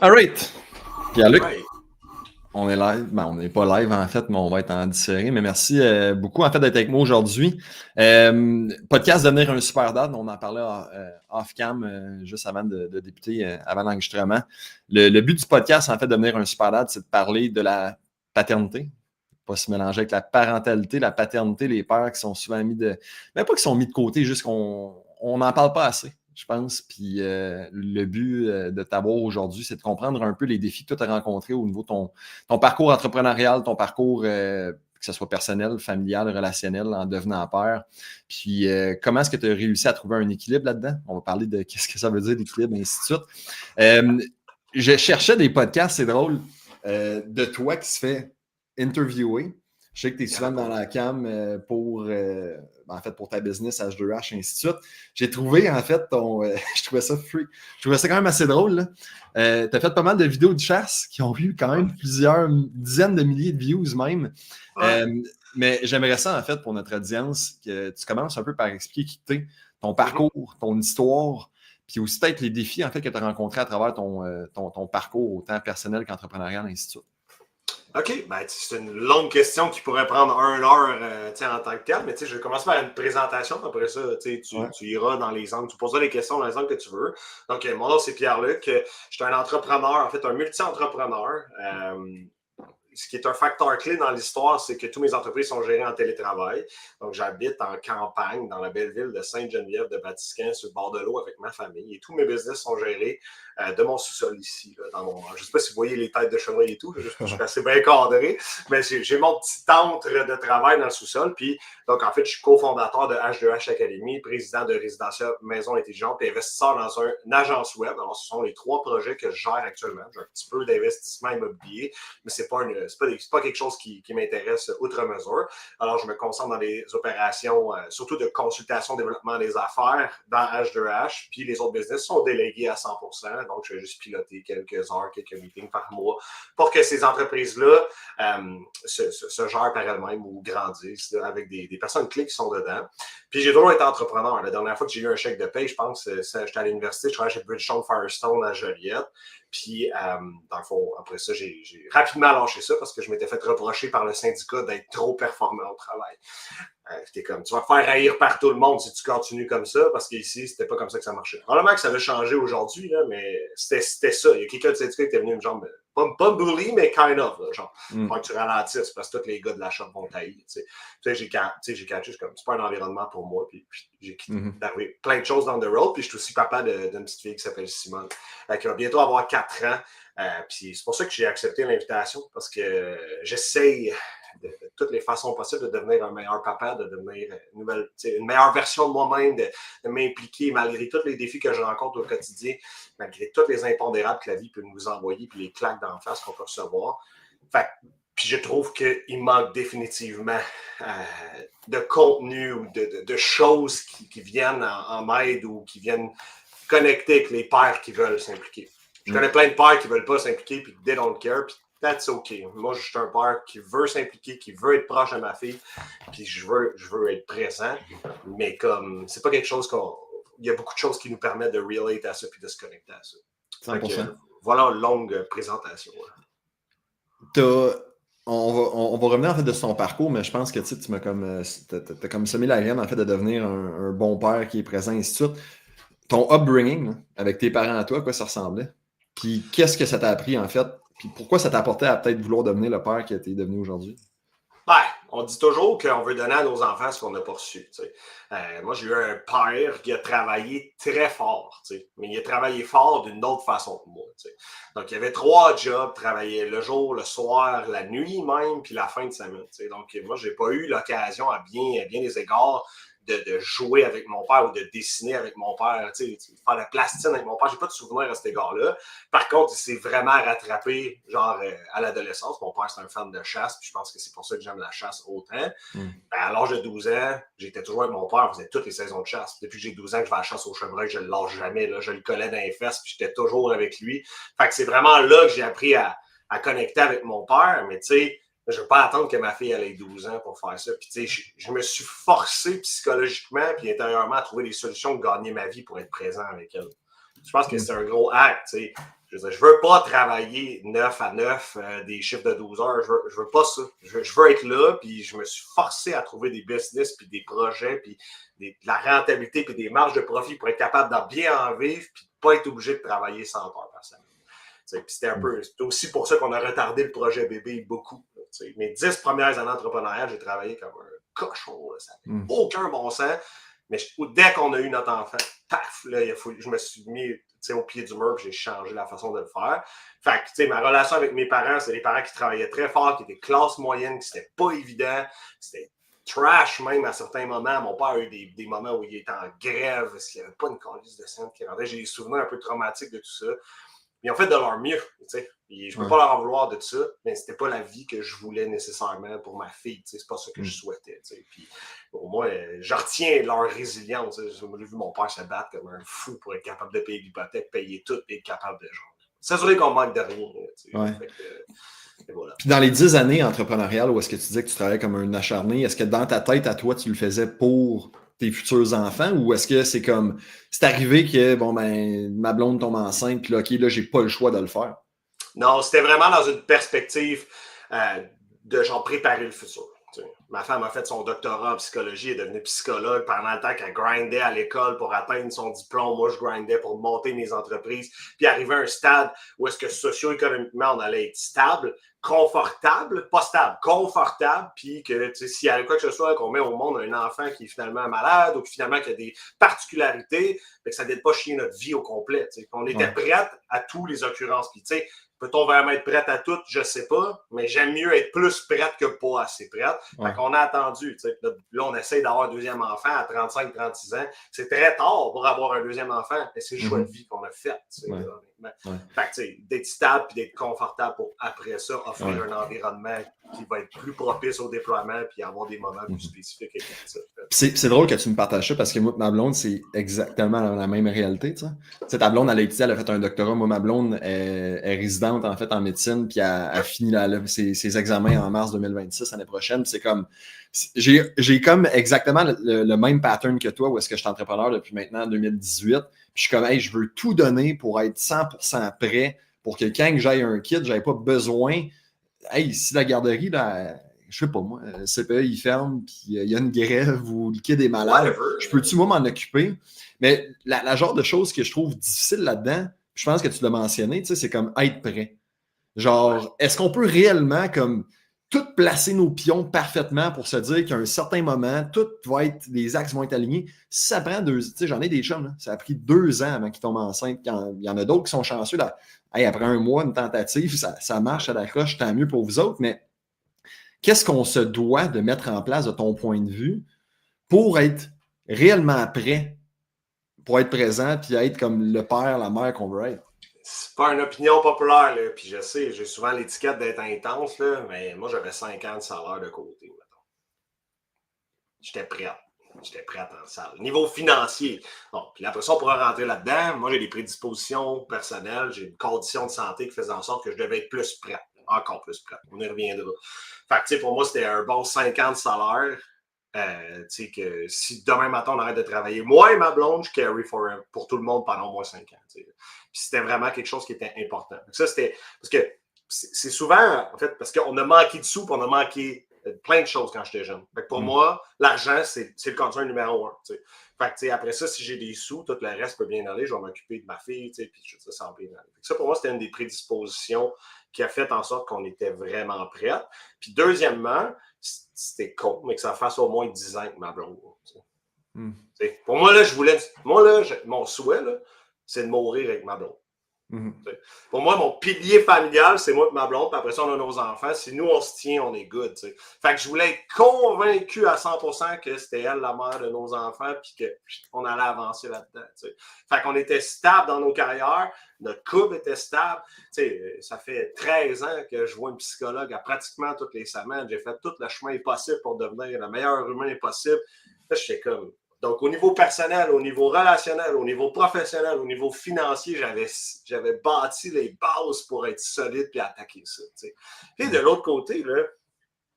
All right. Pierre-Luc, Right. on est live. Ben, on n'est pas live en fait, mais on va être en différé. Mais merci beaucoup en fait d'être avec moi aujourd'hui. Podcast Devenir un super dad, on en parlait off-cam juste avant de débuter, avant l'enregistrement. Le but du podcast, en fait, de devenir un super dad, c'est de parler de la paternité. Pas se mélanger avec la parentalité, la paternité, les pères qui sont souvent mis de. Même pas qui sont mis de côté, juste qu'on n'en parle pas assez, je pense. Puis le but de t'avoir aujourd'hui, c'est de comprendre un peu les défis que tu as rencontrés au niveau de ton parcours entrepreneurial, ton parcours, que ce soit personnel, familial, relationnel, en devenant père. Puis comment est-ce que tu as réussi à trouver un équilibre là-dedans? On va parler de qu'est-ce que ça veut dire l'équilibre, et ainsi de suite. Je cherchais des podcasts, c'est drôle, de toi qui se fait interviewer. Je sais que tu es souvent dans la cam en fait, pour ta business H2H, et ainsi de suite. J'ai trouvé, en fait, je trouvais ça free. Je trouvais ça quand même assez drôle. Tu as fait pas mal de vidéos de chasse qui ont eu quand même plusieurs dizaines de milliers de views même. Ouais. Mais j'aimerais ça, en fait, pour notre audience, que tu commences un peu par expliquer qui tu es, ton Mhm. parcours, ton histoire, puis aussi peut-être les défis, en fait, que tu as rencontrés à travers ton parcours, autant personnel qu'entrepreneurial, et ainsi de suite. OK, ben, c'est une longue question qui pourrait prendre 1 heure en tant que tel, mais je vais commencer par une présentation. Après ça, Ouais. tu iras dans les angles, tu poseras les questions dans les angles que tu veux. Donc, mon nom, c'est Pierre-Luc. Je suis un entrepreneur, en fait, un multi-entrepreneur. Ce qui est un facteur clé dans l'histoire, c'est que toutes mes entreprises sont gérées en télétravail. Donc, j'habite en campagne, dans la belle ville de Sainte-Geneviève de Batiscan, sur le bord de l'eau avec ma famille. Et tous mes business sont gérés de mon sous-sol ici, là, dans mon. Je ne sais pas si vous voyez les têtes de chevreuil et tout, là, je suis assez bien cadré, mais j'ai mon petit antre de travail dans le sous-sol. Puis, donc, en fait, je suis cofondateur de H2H Academy, président de Résidentiel Maison Intelligente et investisseur dans une agence web. Alors, ce sont les 3 projets que je gère actuellement. J'ai un petit peu d'investissement immobilier, mais c'est pas quelque chose qui m'intéresse outre mesure. Alors, je me concentre dans les opérations, surtout de consultation, développement des affaires dans H2H, puis les autres business sont délégués à 100%. Donc, je vais juste piloter quelques heures, quelques meetings par mois pour que ces entreprises-là se gèrent par elles-mêmes ou grandissent là, avec des personnes clés qui sont dedans. Puis, j'ai toujours été entrepreneur. La dernière fois que j'ai eu un chèque de paye, je pense que j'étais à l'université, je travaillais chez Bridgestone Firestone à Joliette. Puis, dans le fond, après ça, j'ai rapidement lâché ça parce que je m'étais fait reprocher par le syndicat d'être trop performant au travail. C'était comme, tu vas te faire haïr par tout le monde si tu continues comme ça, parce qu'ici, c'était pas comme ça que ça marchait. Probablement que ça va changer aujourd'hui, là, mais c'était ça. Il y a quelqu'un de syndicat qui était venu me genre, pas me bully, mais kind of, là, genre, faut que tu ralentisses, parce que tous les gars de la shop vont tailler. J'ai catché, je suis comme, c'est pas un environnement pour moi, puis j'ai d'arriver plein de choses dans the road, puis je suis aussi papa d'une petite fille qui s'appelle Simone, qui va bientôt avoir 4 ans. Puis c'est pour ça que j'ai accepté l'invitation, parce que j'essaye de toutes les façons possibles de devenir un meilleur papa, de devenir une meilleure version de moi-même, de m'impliquer malgré tous les défis que je rencontre au quotidien, malgré tous les impondérables que la vie peut nous envoyer, puis les claques d'en face qu'on peut recevoir. Fait, puis je trouve qu'il manque définitivement de contenu ou de choses qui viennent en m'aide ou qui viennent connecter avec les pères qui veulent s'impliquer. Je connais plein de pères qui ne veulent pas s'impliquer puis they don't care. Puis that's okay. Moi, je suis un père qui veut s'impliquer, qui veut être proche de ma fille, puis je veux être présent. Mais comme, c'est pas quelque chose qu'on. Il y a beaucoup de choses qui nous permettent de relate à ça puis de se connecter à ça. 100%. Donc, voilà une longue présentation. On va revenir en fait de son parcours, mais je pense que tu m'as t'as comme semé la graine en fait de devenir un bon père qui est présent, et ainsi de suite. Ton upbringing là, avec tes parents à toi, à quoi ça ressemblait? Puis qu'est-ce que ça t'a appris en fait? Puis pourquoi ça t'a apporté à peut-être vouloir devenir le père que tu es devenu aujourd'hui? Ben, on dit toujours qu'on veut donner à nos enfants ce qu'on n'a pas reçu. Moi, j'ai eu un père qui a travaillé très fort, mais il a travaillé fort d'une autre façon que moi. Donc, il y avait 3 jobs, travailler le jour, le soir, la nuit même, puis la fin de semaine. Donc, moi, je n'ai pas eu l'occasion à bien des égards de jouer avec mon père ou de dessiner avec mon père, de faire la plastine avec mon père. J'ai pas de souvenir à cet égard-là. Par contre, il s'est vraiment rattrapé, genre, à l'adolescence. Mon père, c'est un fan de chasse, puis je pense que c'est pour ça que j'aime la chasse autant. À l'âge de 12 ans, j'étais toujours avec mon père, on faisait toutes les saisons de chasse. Depuis que j'ai 12 ans que je vais à la chasse au chevreuil, je ne le lâche jamais. Là. Je le collais dans les fesses, puis j'étais toujours avec lui. Fait que c'est vraiment là que j'ai appris à connecter avec mon père. Mais tu sais, je ne veux pas attendre que ma fille ait 12 ans pour faire ça. Puis tu sais, je me suis forcé psychologiquement puis intérieurement à trouver des solutions de gagner ma vie pour être présent avec elle. Je pense que c'est un gros acte. Je veux dire, je veux pas travailler 9 à 9, des chiffres de 12 heures. Je veux pas ça. Je veux être là, puis je me suis forcé à trouver des business, puis des projets, puis de la rentabilité, puis des marges de profit pour être capable de bien en vivre, puis de pas être obligé de travailler 100 heures par semaine. Puis c'était aussi pour ça qu'on a retardé le projet bébé beaucoup. Mes 10 premières années entrepreneuriales, j'ai travaillé comme un cochon. Là, ça n'avait aucun bon sens. Mais dès qu'on a eu notre enfant, paf, là, je me suis mis au pied du mur et j'ai changé la façon de le faire. Fait que, ma relation avec mes parents, c'est des parents qui travaillaient très fort, qui étaient classe moyenne, qui c'était pas évident. C'était trash même à certains moments. Mon père a eu des moments où il était en grève, parce qu'il n'y avait pas une calice de scène qui rentrait. J'ai des souvenirs un peu traumatiques de tout ça. Ils ont fait de leur mieux, tu sais. Je ne peux pas leur en vouloir de tout ça, mais c'était pas la vie que je voulais nécessairement pour ma fille, tu sais. C'est pas ça que je souhaitais, tu sais. Puis pour moi, je retiens leur résilience. J'ai vu mon père se battre comme un fou pour être capable de payer l'hypothèque, payer tout et être capable de s'assurer qu'on manque de rien, tu sais. Ouais. Et voilà. Puis dans les 10 années entrepreneuriales où est-ce que tu disais que tu travaillais comme un acharné, est-ce que dans ta tête, à toi, tu le faisais pour tes futurs enfants ou est-ce que c'est comme, c'est arrivé que, bon, ben, ma blonde tombe enceinte, puis là, OK, là, j'ai pas le choix de le faire? Non, c'était vraiment dans une perspective de genre préparer le futur. Ma femme a fait son doctorat en psychologie, elle est devenue psychologue pendant le temps qu'elle grindait à l'école pour atteindre son diplôme. Moi, je grindais pour monter mes entreprises, puis arriver à un stade où est-ce que socio-économiquement, on allait être stable, confortable, pas stable, confortable, puis que s'il y a quoi que ce soit, qu'on met au monde un enfant qui est finalement malade ou qui finalement qui a des particularités, que ça n'aide pas chier notre vie au complet. On était prête à toutes les occurrences. Puis, peut-on vraiment être prête à tout? Je ne sais pas, mais j'aime mieux être plus prête que pas assez prête. Fait qu'on a attendu. Là, on essaie d'avoir un deuxième enfant à 35-36 ans. C'est très tard pour avoir un deuxième enfant, mais c'est le choix de vie qu'on a fait. Fait que d'être stable et d'être confortable pour, après ça, offrir un environnement qui va être plus propice au déploiement puis avoir des moments plus spécifiques. Et ça. C'est drôle que tu me partages ça parce que moi, ma blonde, c'est exactement la même réalité. Ta blonde, elle a étudié, elle a fait un doctorat. Moi, ma blonde est résidente en fait en médecine, puis elle finit ses examens en mars 2026, l'année prochaine. C'est comme, j'ai comme exactement le même pattern que toi, où est-ce que je suis entrepreneur depuis maintenant 2018. Puis je suis comme, hey, je veux tout donner pour être 100% prêt pour que quand j'aille un kid, j'avais pas besoin. Hey, si la garderie, là, je sais pas moi, le CPE, il ferme, puis il y a une grève ou le kid est malade, je peux-tu, moi, m'en occuper? Mais la genre de choses que je trouve difficile là-dedans, je pense que tu l'as mentionné, tu sais, c'est comme être prêt. Genre, est-ce qu'on peut réellement, comme, tout placer nos pions parfaitement pour se dire qu'à un certain moment, tout va être, les axes vont être alignés? Si ça prend tu sais, j'en ai des chums, là, ça a pris 2 ans avant qu'ils tombent enceintes. Il y en a d'autres qui sont chanceux, là. Hey, après un mois, une tentative, ça marche à la coche, tant mieux pour vous autres, mais qu'est-ce qu'on se doit de mettre en place de ton point de vue pour être réellement prêt, pour être présent, puis être comme le père, la mère qu'on veut être? C'est pas une opinion populaire, là. Puis je sais, j'ai souvent l'étiquette d'être intense, là, mais moi, j'avais 5 ans de salaire de côté, mettons. J'étais prête. J'étais prête en salle. Niveau financier. Bon, puis après ça, on pourra rentrer là-dedans. Moi, j'ai des prédispositions personnelles. J'ai une condition de santé qui faisait en sorte que je devais être plus prête. Encore plus prête. On y reviendra. Fait que, tu sais, pour moi, c'était un bon 5 ans de salaire. Tu sais, que si demain matin, on arrête de travailler, moi et ma blonde, je carry pour tout le monde pendant au moins 5 ans. Puis c'était vraiment quelque chose qui était important. Donc ça, c'était. Parce que c'est souvent, en fait, parce qu'on a manqué de sous, puis on a manqué plein de choses quand j'étais jeune. Fait que pour moi, l'argent, c'est le concern numéro 1. T'sais. Fait que, après ça, si j'ai des sous, tout le reste peut bien aller. Je vais m'occuper de ma fille, puis ça va bien aller. Ça, pour moi, c'était une des prédispositions qui a fait en sorte qu'on était vraiment prêts. Puis deuxièmement, c'était con, mais que ça fasse au moins 10 ans avec ma blonde. Pour moi, là, mon souhait, là, c'est de mourir avec ma blonde. Pour moi, mon pilier familial, c'est moi et ma blonde, puis après ça, on a nos enfants. Si nous, on se tient, on est good. T'sais. Fait que je voulais être convaincu à 100% que c'était elle, la mère de nos enfants, puis qu'on allait avancer là-dedans. T'sais. Fait qu'on était stable dans nos carrières, notre couple était stable. T'sais, ça fait 13 ans que je vois une psychologue à pratiquement toutes les semaines. J'ai fait tout le chemin possible pour devenir le meilleur humain possible. Là, j'étais comme... Donc, au niveau personnel, au niveau relationnel, au niveau professionnel, au niveau financier, j'avais bâti les bases pour être solide et attaquer ça. T'sais. Et de l'autre côté, là,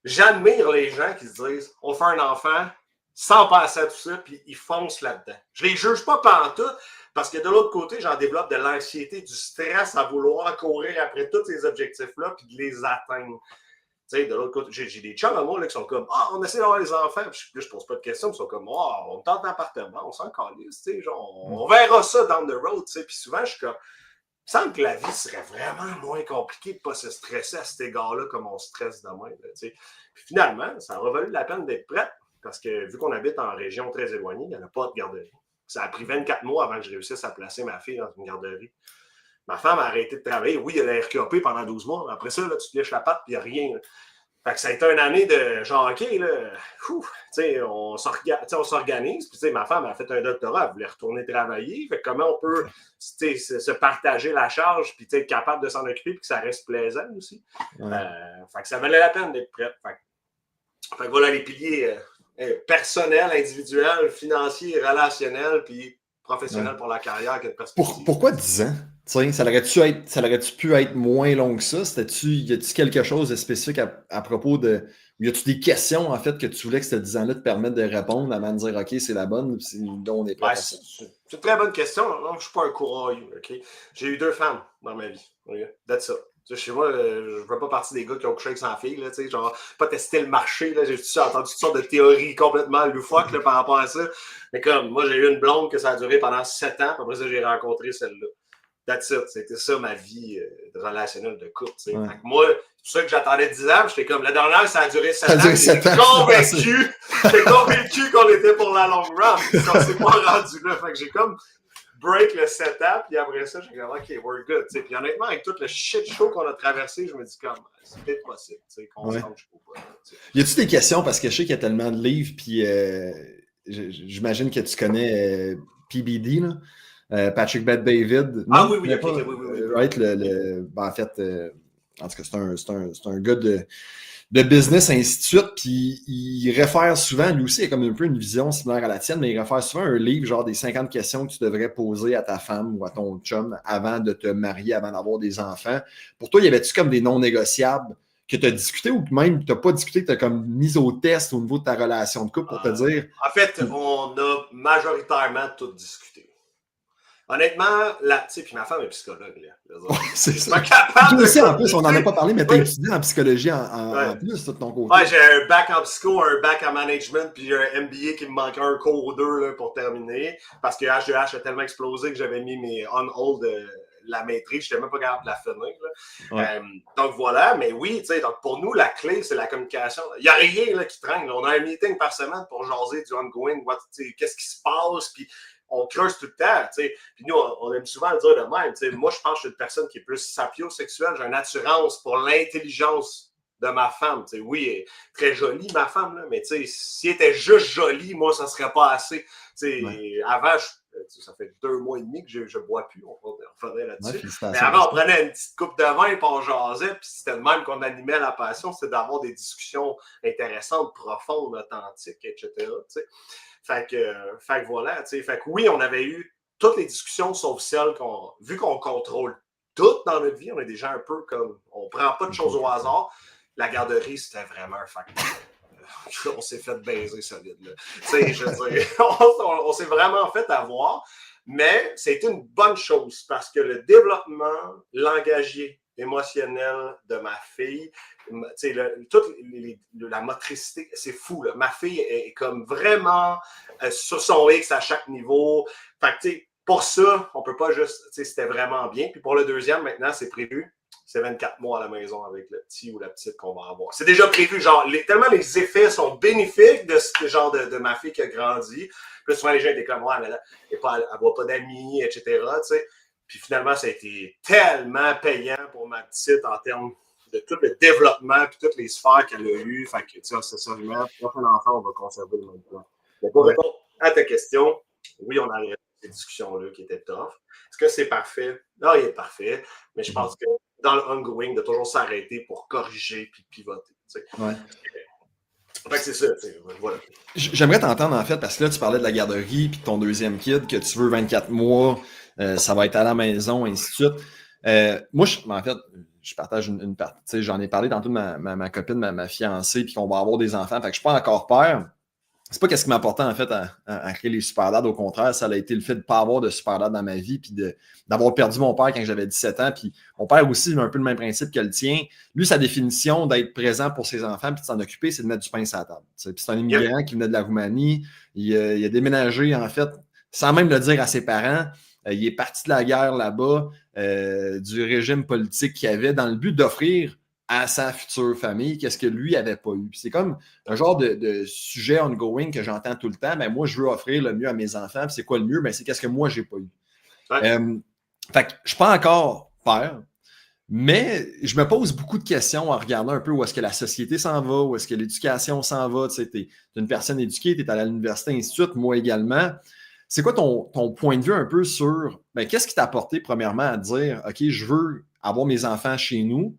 j'admire les gens qui se disent on fait un enfant sans penser à tout ça, puis ils foncent là-dedans. Je les juge pas pantoute, Parce que de l'autre côté, j'en développe de l'anxiété, du stress à vouloir courir après tous ces objectifs-là puis de les atteindre. Tu sais, de l'autre côté, j'ai des chums à moi là, qui sont comme on essaie d'avoir des enfants. Puis je pose pas de questions. Ils sont comme on tente d'appartement, on s'en calisse. Tu sais, genre, on verra ça down the road. Tu sais. Puis souvent, je suis comme. Il me semble que la vie serait vraiment moins compliquée de ne pas se stresser à cet égard-là comme on stresse demain. Là, puis finalement, ça a valu la peine d'être prête parce que vu qu'on habite en région très éloignée, il n'y en a pas de garderie. Ça a pris 24 mois avant que je réussisse à placer ma fille dans une garderie. Ma femme a arrêté de travailler. Oui, il y a la RQAP pendant 12 mois. Après ça, là, tu te lèches la patte et il n'y a rien. Là. Fait que ça a été une année de genre, OK, là, on s'organise. Puis, ma femme a fait un doctorat, elle voulait retourner travailler. Fait que comment on peut se partager la charge, puis être capable de s'en occuper, puis que ça reste plaisant aussi. Ouais. Fait que ça valait la peine d'être prête. Fait que voilà les piliers personnels, individuels, financiers, relationnels, puis professionnels pour la carrière que de perspective. Pourquoi 10 ans? T'sais, ça aurait-tu pu être moins long que ça? Y a-t-il quelque chose de spécifique à propos de... Y a-t-il des questions, en fait, que tu voulais que ces 10 ans-là te permettent de répondre avant de dire « OK, c'est la bonne, là, on est prêt à ça. » C'est une très bonne question. Non, je ne suis pas un courageux. Okay? J'ai eu 2 femmes dans ma vie. Okay? That's it. Chez moi, je ne fais pas partie des gars qui ont couché avec 100 filles. Là, genre, pas tester le marché. Là, j'ai entendu toutes sortes de théories complètement loufoques là, par rapport à ça. Mais comme, moi, j'ai eu une blonde que ça a duré pendant 7 ans. Puis après ça, j'ai rencontré celle-là. That's it. C'était ça ma vie relationnelle de couple. Ouais. Fait que moi, c'est pour ça que j'attendais 10 ans. J'étais comme, la dernière, ça a duré 7 ans. J'étais convaincu qu'on était pour la long run. On s'est pas rendu là. Fait que j'ai comme break le 7 ans. Puis après ça, j'ai comme, OK, we're good. T'sais. Puis honnêtement, avec tout le shit show qu'on a traversé, je me dis comme, c'est peut-être possible qu'on se rende jusqu'au bout. Y a-tu des questions? Parce que je sais qu'il y a tellement de livres. Puis j'imagine que tu connais PBD, là. Patrick Bet-David. Ah oui, oui, oui. Right, en fait, en tout cas, c'est un gars de business, ainsi de suite. Puis il réfère souvent, lui aussi, il a comme un peu une vision similaire à la tienne, mais il réfère souvent à un livre, genre des 50 questions que tu devrais poser à ta femme ou à ton chum avant de te marier, avant d'avoir des enfants. Pour toi, y avait-tu comme des non négociables que tu as discuté ou que même tu n'as pas discuté, que tu as comme mis au test au niveau de ta relation de couple pour te dire... En fait, on a majoritairement tout discuté. Honnêtement, tu sais, puis ma femme est psychologue. Là, c'est ça. Toi aussi, en plus, on n'en a pas parlé, mais tu as étudié en psychologie en plus de ton côté. Ouais, j'ai un bac en psycho, un bac en management, puis un MBA qui me manquait un cours ou 2 là, pour terminer. Parce que H2H a tellement explosé que j'avais mis mes on-hold la maîtrise. Je n'étais même pas capable de la finir. Ouais. Donc voilà, mais oui, tu sais, donc pour nous, la clé, c'est la communication. Il n'y a rien là, qui traîne. Là. On a un meeting par semaine pour jaser du ongoing, qu'est-ce qui se passe, puis on creuse tout le temps, tu sais. Puis nous, on aime souvent le dire de même, tu sais. Moi, je pense que je suis une personne qui est plus sapiosexuelle. J'ai une attirance pour l'intelligence de ma femme, tu sais. Oui, elle est très jolie, ma femme, là, mais tu sais, si elle était juste jolie, moi, ça ne serait pas assez. Tu sais, ouais. Avant, ça fait 2 mois et demi que je ne bois plus, on revenait là-dessus. Ouais, mais avant, on prenait une petite coupe de vin, puis on jasait, puis c'était le même qu'on animait la passion, c'était d'avoir des discussions intéressantes, profondes, authentiques, etc., tu sais. Fait que voilà, tu sais. Fait que oui, on avait eu toutes les discussions sauf celles vu qu'on contrôle tout dans notre vie, on est déjà un peu comme, on prend pas de choses au hasard. La garderie, c'était vraiment un facteur. On s'est fait baiser solide, là. Tu sais, je veux dire, on s'est vraiment fait avoir, mais c'est une bonne chose parce que le développement langagier émotionnel de ma fille, tu sais, toute la motricité, c'est fou, là. Ma fille est comme vraiment sur son X à chaque niveau. Fait que, tu sais, pour ça, on peut pas juste, tu sais, c'était vraiment bien. Puis pour le deuxième, maintenant, c'est prévu. C'est 24 mois à la maison avec le petit ou la petite qu'on va avoir. C'est déjà prévu, genre, tellement les effets sont bénéfiques de ce genre de ma fille qui a grandi. Puis souvent, les gens étaient comme, ouais, mais là, elle ne voit pas d'amis, etc., tu sais. Puis finalement, ça a été tellement payant pour ma petite en termes de tout le développement et toutes les sphères qu'elle a eues. Fait que, tu sais, c'est ça, pour un enfant, on va conserver le même plan. Mais pour répondre à ta question, oui, on a ces discussions-là qui étaient tough. Est-ce que c'est parfait? Non, il est parfait. Mais je pense que dans le ongoing, de toujours s'arrêter pour corriger puis pivoter. Tu sais. Ouais. Fait que c'est ça. Voilà. J'aimerais t'entendre, en fait, parce que là, tu parlais de la garderie puis de ton deuxième kid, que tu veux 24 mois, ça va être à la maison, ainsi de suite. Moi, en fait, je partage une partie. Tu sais, j'en ai parlé tantôt de ma copine, ma fiancée, puis qu'on va avoir des enfants. Fait que je suis pas encore père. c'est pas qu'est-ce qui m'a apporté en fait à créer les super dads. Au contraire, ça a été le fait de ne pas avoir de super dad dans ma vie, puis d'avoir perdu mon père quand j'avais 17 ans. Puis mon père aussi, il a un peu le même principe que le tien. Lui, sa définition d'être présent pour ses enfants puis de s'en occuper, c'est de mettre du pain sur la table. Puis c'est un immigrant qui venait de la Roumanie. Il a déménagé, en fait, sans même le dire à ses parents. Il est parti de la guerre là-bas, du régime politique qu'il y avait, dans le but d'offrir à sa future famille, qu'est-ce que lui n'avait pas eu. Puis c'est comme un genre de sujet ongoing que j'entends tout le temps. Mais moi, je veux offrir le mieux à mes enfants. Puis c'est quoi le mieux? Ben, c'est qu'est-ce que moi, j'ai pas eu. Ouais. Fait que je suis pas encore père, mais je me pose beaucoup de questions en regardant un peu où est-ce que la société s'en va, où est-ce que l'éducation s'en va. Tu sais, t'es une personne éduquée, tu es à l'université, ainsi de suite, moi également. C'est quoi ton point de vue un peu sur qu'est-ce qui t'a apporté premièrement à dire OK, je veux avoir mes enfants chez nous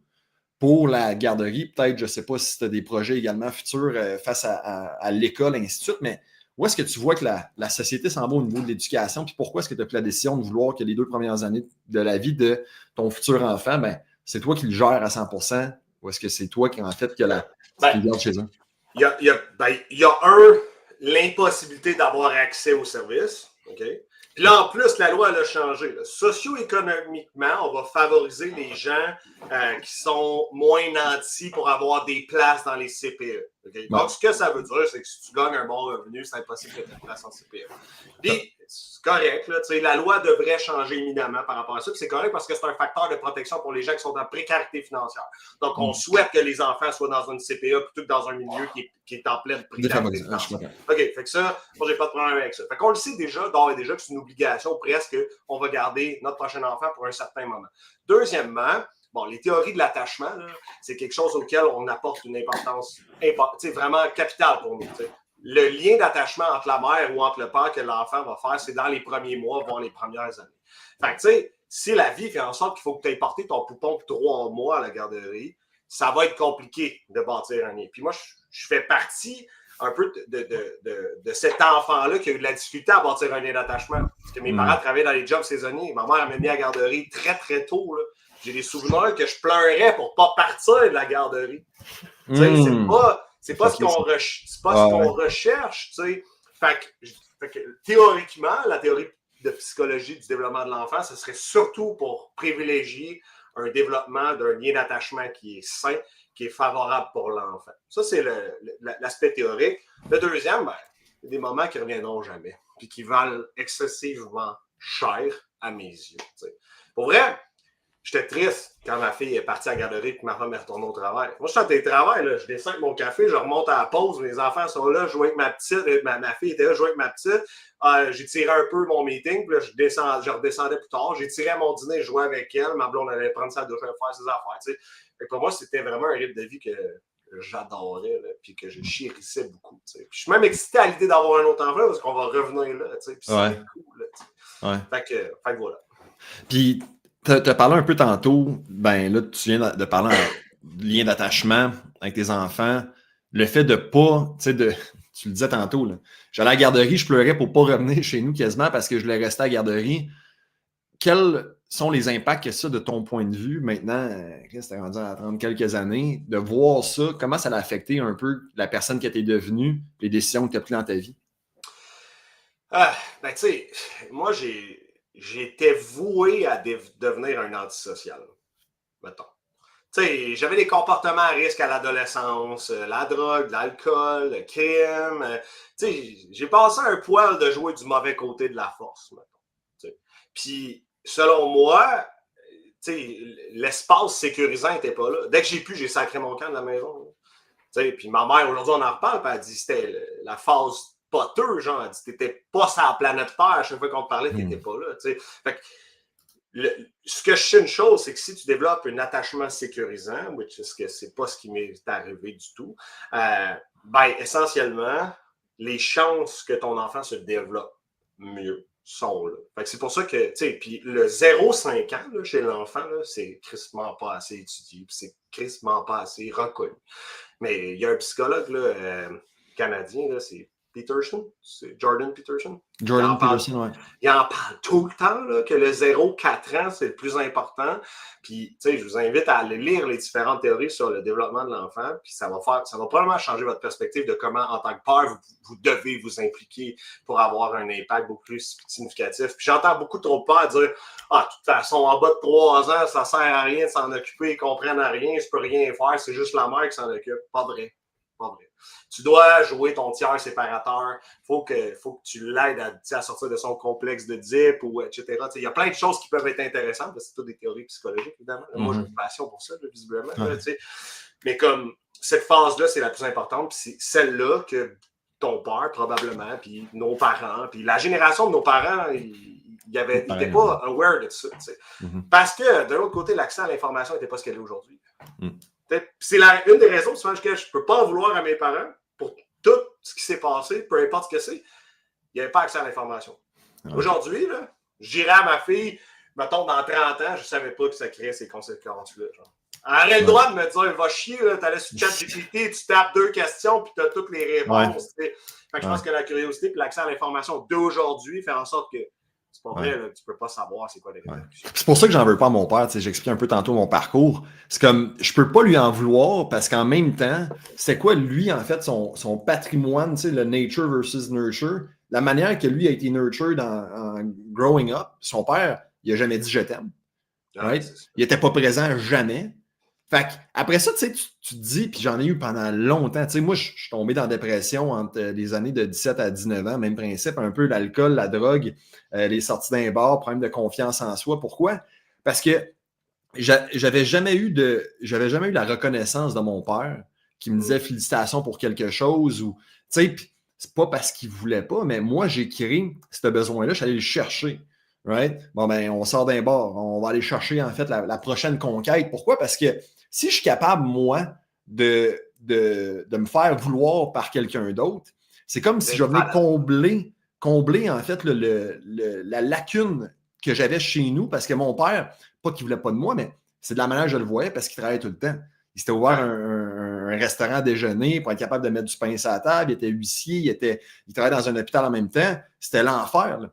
pour la garderie, peut-être, je ne sais pas si tu as des projets également futurs face à l'école, ainsi de suite, mais où est-ce que tu vois que la société s'en va au niveau de l'éducation, puis pourquoi est-ce que tu as pris la décision de vouloir que les 2 premières années de la vie de ton futur enfant, c'est toi qui le gères à 100%, ou est-ce que c'est toi qui, en fait, qui le garde chez eux? Il y a l'impossibilité d'avoir accès au service, OK? Puis là, en plus, la loi elle a changé. Là. Socio-économiquement, on va favoriser les gens qui sont moins nantis pour avoir des places dans les CPE. Okay? Donc, ce que ça veut dire, c'est que si tu gagnes un bon revenu, c'est impossible que tu aies une place en CPE. Puis, c'est correct. Là, la loi devrait changer éminemment par rapport à ça. Puis c'est correct parce que c'est un facteur de protection pour les gens qui sont en précarité financière. Donc, on souhaite que les enfants soient dans une CPE plutôt que dans un milieu qui est en pleine précarité financière. OK, fait que ça, moi, j'ai pas de problème avec ça. Fait qu'on le sait déjà, d'ores et déjà, que c'est une obligation presque qu'on va garder notre prochain enfant pour un certain moment. Deuxièmement, bon, les théories de l'attachement, là, c'est quelque chose auquel on apporte une importance vraiment capitale pour nous. T'sais. Le lien d'attachement entre la mère ou entre le père que l'enfant va faire, c'est dans les premiers mois, voire les premières années. Fait que, tu sais, si la vie fait en sorte qu'il faut que tu aies porté ton poupon pour 3 mois à la garderie, ça va être compliqué de bâtir un lien. Puis moi, je fais partie un peu de cet enfant-là qui a eu de la difficulté à bâtir un lien d'attachement. Parce que mes parents travaillaient dans les jobs saisonniers. Ma mère m'a mis à la garderie très, très tôt. Là. J'ai des souvenirs que je pleurais pour ne pas partir de la garderie. C'est pas ce qu'on recherche. Fait que, théoriquement, la théorie de psychologie du développement de l'enfant, ce serait surtout pour privilégier un développement d'un lien d'attachement qui est sain, qui est favorable pour l'enfant. Ça, c'est l'aspect théorique. Le deuxième, il y a des moments qui ne reviendront jamais, puis qui valent excessivement cher à mes yeux. T'sais. Pour vrai, j'étais triste quand ma fille est partie à la garderie et que ma femme est retournée au travail. Moi, je suis en télétravail, là, je descends avec mon café, je remonte à la pause, mes enfants sont là, je joue avec ma petite, ma fille était là, je jouais avec ma petite. J'ai tiré un peu mon meeting, puis là, je redescendais plus tard. J'ai tiré à mon dîner, je jouais avec elle, ma blonde allait prendre sa douche, elle faire ses affaires. T'sais. Fait que pour moi, c'était vraiment un rythme de vie que j'adorais, là, puis que je chérissais beaucoup. Puis je suis même excité à l'idée d'avoir un autre enfant parce qu'on va revenir là, puis c'est cool. Là, fait que voilà. Puis, tu as parlé un peu tantôt, là, tu viens de parler de lien d'attachement avec tes enfants. Le fait de pas, tu le disais tantôt, là, j'allais à la garderie, je pleurais pour pas revenir chez nous quasiment parce que je voulais rester à la garderie. Quels sont les impacts que ça, de ton point de vue, maintenant, t'es rendu à 30 quelques années, de voir ça, comment ça a affecté un peu la personne que tu es devenue, les décisions que tu as prises dans ta vie? Tu sais, moi, j'étais voué à devenir un antisocial, mettons. Tu sais, j'avais des comportements à risque à l'adolescence, la drogue, l'alcool, le crime. Tu sais, j'ai passé un poil de jouer du mauvais côté de la force, mettons. Puis, selon moi, tu sais, l'espace sécurisant n'était pas là. Dès que j'ai sacré mon camp de la maison. Tu sais, puis ma mère, aujourd'hui, on en reparle, puis elle dit que c'était la phase poteux, genre, elle dit t'étais pas sur la planète Terre, à chaque fois qu'on te parlait, t'étais pas là, tu sais. Fait que ce que je sais une chose, c'est que si tu développes un attachement sécurisant, c'est pas ce qui m'est arrivé du tout, essentiellement, les chances que ton enfant se développe mieux sont là. Fait que c'est pour ça que, tu sais, puis le 0-5 ans, là, chez l'enfant, là, c'est crissement pas assez étudié, puis c'est crissement pas assez reconnu. Mais il y a un psychologue là, canadien, là, c'est Peterson, c'est Jordan Peterson. Jordan Peterson, ouais. Il en parle tout le temps, là, que le 0-4 ans, c'est le plus important. Puis, tu sais, je vous invite à aller lire les différentes théories sur le développement de l'enfant. Puis, ça va probablement changer votre perspective de comment, en tant que père, vous devez vous impliquer pour avoir un impact beaucoup plus significatif. Puis, j'entends beaucoup trop de pères dire de toute façon, en bas de 3 ans, ça sert à rien de s'en occuper, ils comprennent rien, je peux rien faire, c'est juste la mère qui s'en occupe. Pas vrai. Pas vrai. Tu dois jouer ton tiers séparateur. Il faut que tu l'aides à sortir de son complexe de Dip, ou etc. Il y a plein de choses qui peuvent être intéressantes. C'est toutes des théories psychologiques, évidemment. Moi, j'ai une passion pour ça, visiblement. Ouais. Mais comme cette phase-là, c'est la plus importante. Puis c'est celle-là que ton père, probablement, puis nos parents, puis la génération de nos parents, ils n'étaient pas aware de ça. Parce que, de l'autre côté, l'accès à l'information n'était pas ce qu'elle est aujourd'hui. C'est une des raisons souvent que je ne peux pas en vouloir à mes parents pour tout ce qui s'est passé, peu importe ce que c'est. Il n'y avait pas accès à l'information. Ouais. Aujourd'hui, là, je dirais à ma fille, mettons, dans 30 ans, je ne savais pas que ça créait ces conséquences-là. Elle aurait le droit de me dire, va chier, tu allais sur ChatGPT, tu tapes 2 questions, puis tu as toutes les réponses. Fait que je pense que la curiosité et l'accès à l'information d'aujourd'hui fait en sorte que c'est pas vrai, là, tu peux pas savoir c'est quoi les répercussions. C'est pour ça que j'en veux pas à mon père. J'explique un peu tantôt mon parcours. C'est comme, je peux pas lui en vouloir parce qu'en même temps, c'est quoi lui, en fait, son patrimoine, le nature versus nurture, la manière que lui a été nurtured en growing up, son père, il a jamais dit je t'aime. Right? Il était pas présent jamais. Fait après ça, tu te dis, puis j'en ai eu pendant longtemps. Moi, je suis tombé dans la dépression entre les années de 17 à 19 ans, même principe, un peu l'alcool, la drogue, les sorties d'un bar, problème de confiance en soi. Pourquoi? Parce que j'avais jamais eu la reconnaissance de mon père qui me disait félicitations pour quelque chose ou, c'est pas parce qu'il voulait pas, mais moi, j'ai créé ce besoin-là, je suis allé le chercher. Right? Bon, ben, on sort d'un bar, on va aller chercher, en fait, la prochaine conquête. Pourquoi? Parce que si je suis capable, moi, de me faire vouloir par quelqu'un d'autre, c'est comme si je venais combler en fait, la lacune que j'avais chez nous, parce que mon père, pas qu'il ne voulait pas de moi, mais c'est de la manière que je le voyais, parce qu'il travaillait tout le temps. Il s'était ouvert un restaurant à déjeuner pour être capable de mettre du pain sur la table, il était huissier, il travaillait dans un hôpital en même temps. C'était l'enfer, là.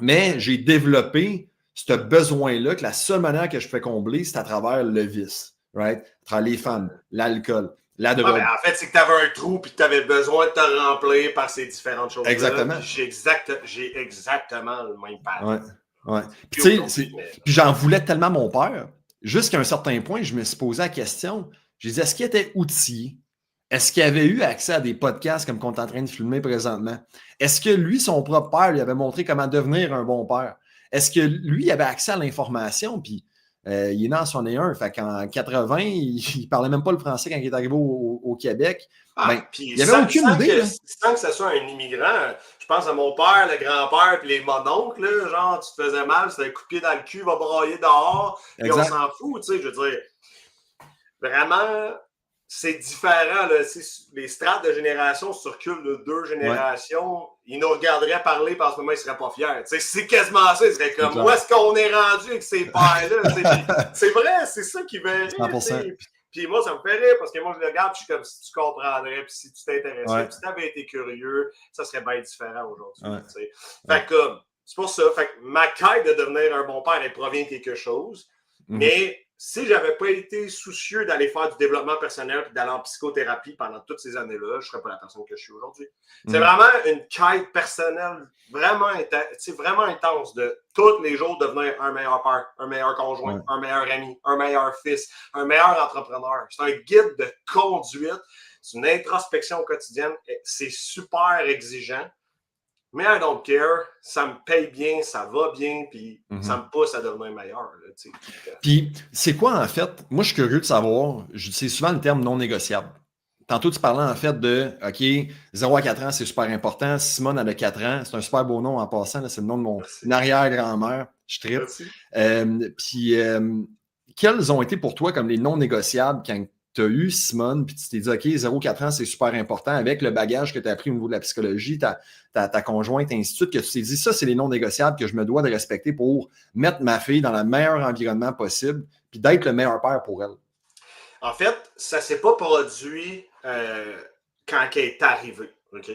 Mais j'ai développé ce besoin-là que la seule manière que je fais combler, c'est à travers le vice. Right? À travers les femmes, l'alcool, la drogue. En fait, c'est que tu avais un trou et que tu avais besoin de te remplir par ces différentes choses-là. Exactement. J'ai exactement le même pattern. Ouais. Puis j'en voulais tellement mon père, jusqu'à un certain point, je me suis posé la question, j'ai dit, est-ce qu'il était outillé? Est-ce qu'il avait eu accès à des podcasts comme qu'on est en train de filmer présentement? Est-ce que lui, son propre père, lui avait montré comment devenir un bon père? Est-ce que lui avait accès à l'information? Puis il est né en 61, fait qu'en 80, il parlait même pas le français quand il est arrivé au Québec. Il n'y avait aucune idée. Sans que ce soit un immigrant, je pense à mon père, le grand-père, puis les mononcles, là, genre, tu te faisais mal, c'était un coup de pied dans le cul, va brailler dehors, et on s'en fout, tu sais, je veux dire. Vraiment, c'est différent, là. Les strates de génération circulent de 2 générations. Ils nous regarderaient parler, parce que moment, ils ne seraient pas fiers. C'est quasiment ça. Ils seraient comme, où est-ce qu'on est rendu avec ces pères-là? C'est vrai, c'est ça qui verrait. Puis moi, ça me fait rire, parce que moi, je le regarde, puis je suis comme, si tu comprendrais, puis si tu t'intéressais, puis si tu avais été curieux, ça serait bien différent aujourd'hui. Fait que, c'est pour ça. Fait que ma quête de devenir un bon père, elle provient de quelque chose. Mais si je n'avais pas été soucieux d'aller faire du développement personnel et d'aller en psychothérapie pendant toutes ces années-là, je ne serais pas la personne que je suis aujourd'hui. C'est vraiment une quête personnelle vraiment intense de tous les jours devenir un meilleur père, un meilleur conjoint, un meilleur ami, un meilleur fils, un meilleur entrepreneur. C'est un guide de conduite, c'est une introspection quotidienne, c'est super exigeant. Mais I don't care, ça me paye bien, ça va bien, puis ça me pousse à devenir meilleur. Puis, c'est quoi en fait? Moi, je suis curieux de savoir, c'est souvent le terme non négociable. Tantôt, tu parlais en fait de, OK, 0 à 4 ans, c'est super important. Simone, elle a 4 ans, c'est un super beau nom en passant, là, c'est le nom de mon arrière-grand-mère, je tripe. Puis, quels ont été pour toi comme les non négociables quand tu as eu Simone, puis tu t'es dit, OK, 0-4 ans, c'est super important avec le bagage que tu as appris au niveau de la psychologie, ta conjointe, ainsi de suite, que tu t'es dit, ça, c'est les non négociables que je me dois de respecter pour mettre ma fille dans le meilleur environnement possible, puis d'être le meilleur père pour elle. En fait, ça ne s'est pas produit quand elle est arrivée. OK?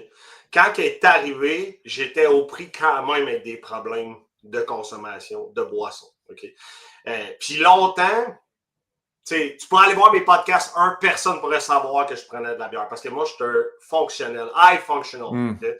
Quand elle est arrivée, j'étais au prix quand même avec des problèmes de consommation de boissons. OK? Puis longtemps, tu pourrais aller voir mes podcasts, personne pourrait savoir que je prenais de la bière parce que moi, je suis un fonctionnel, high functional. Okay?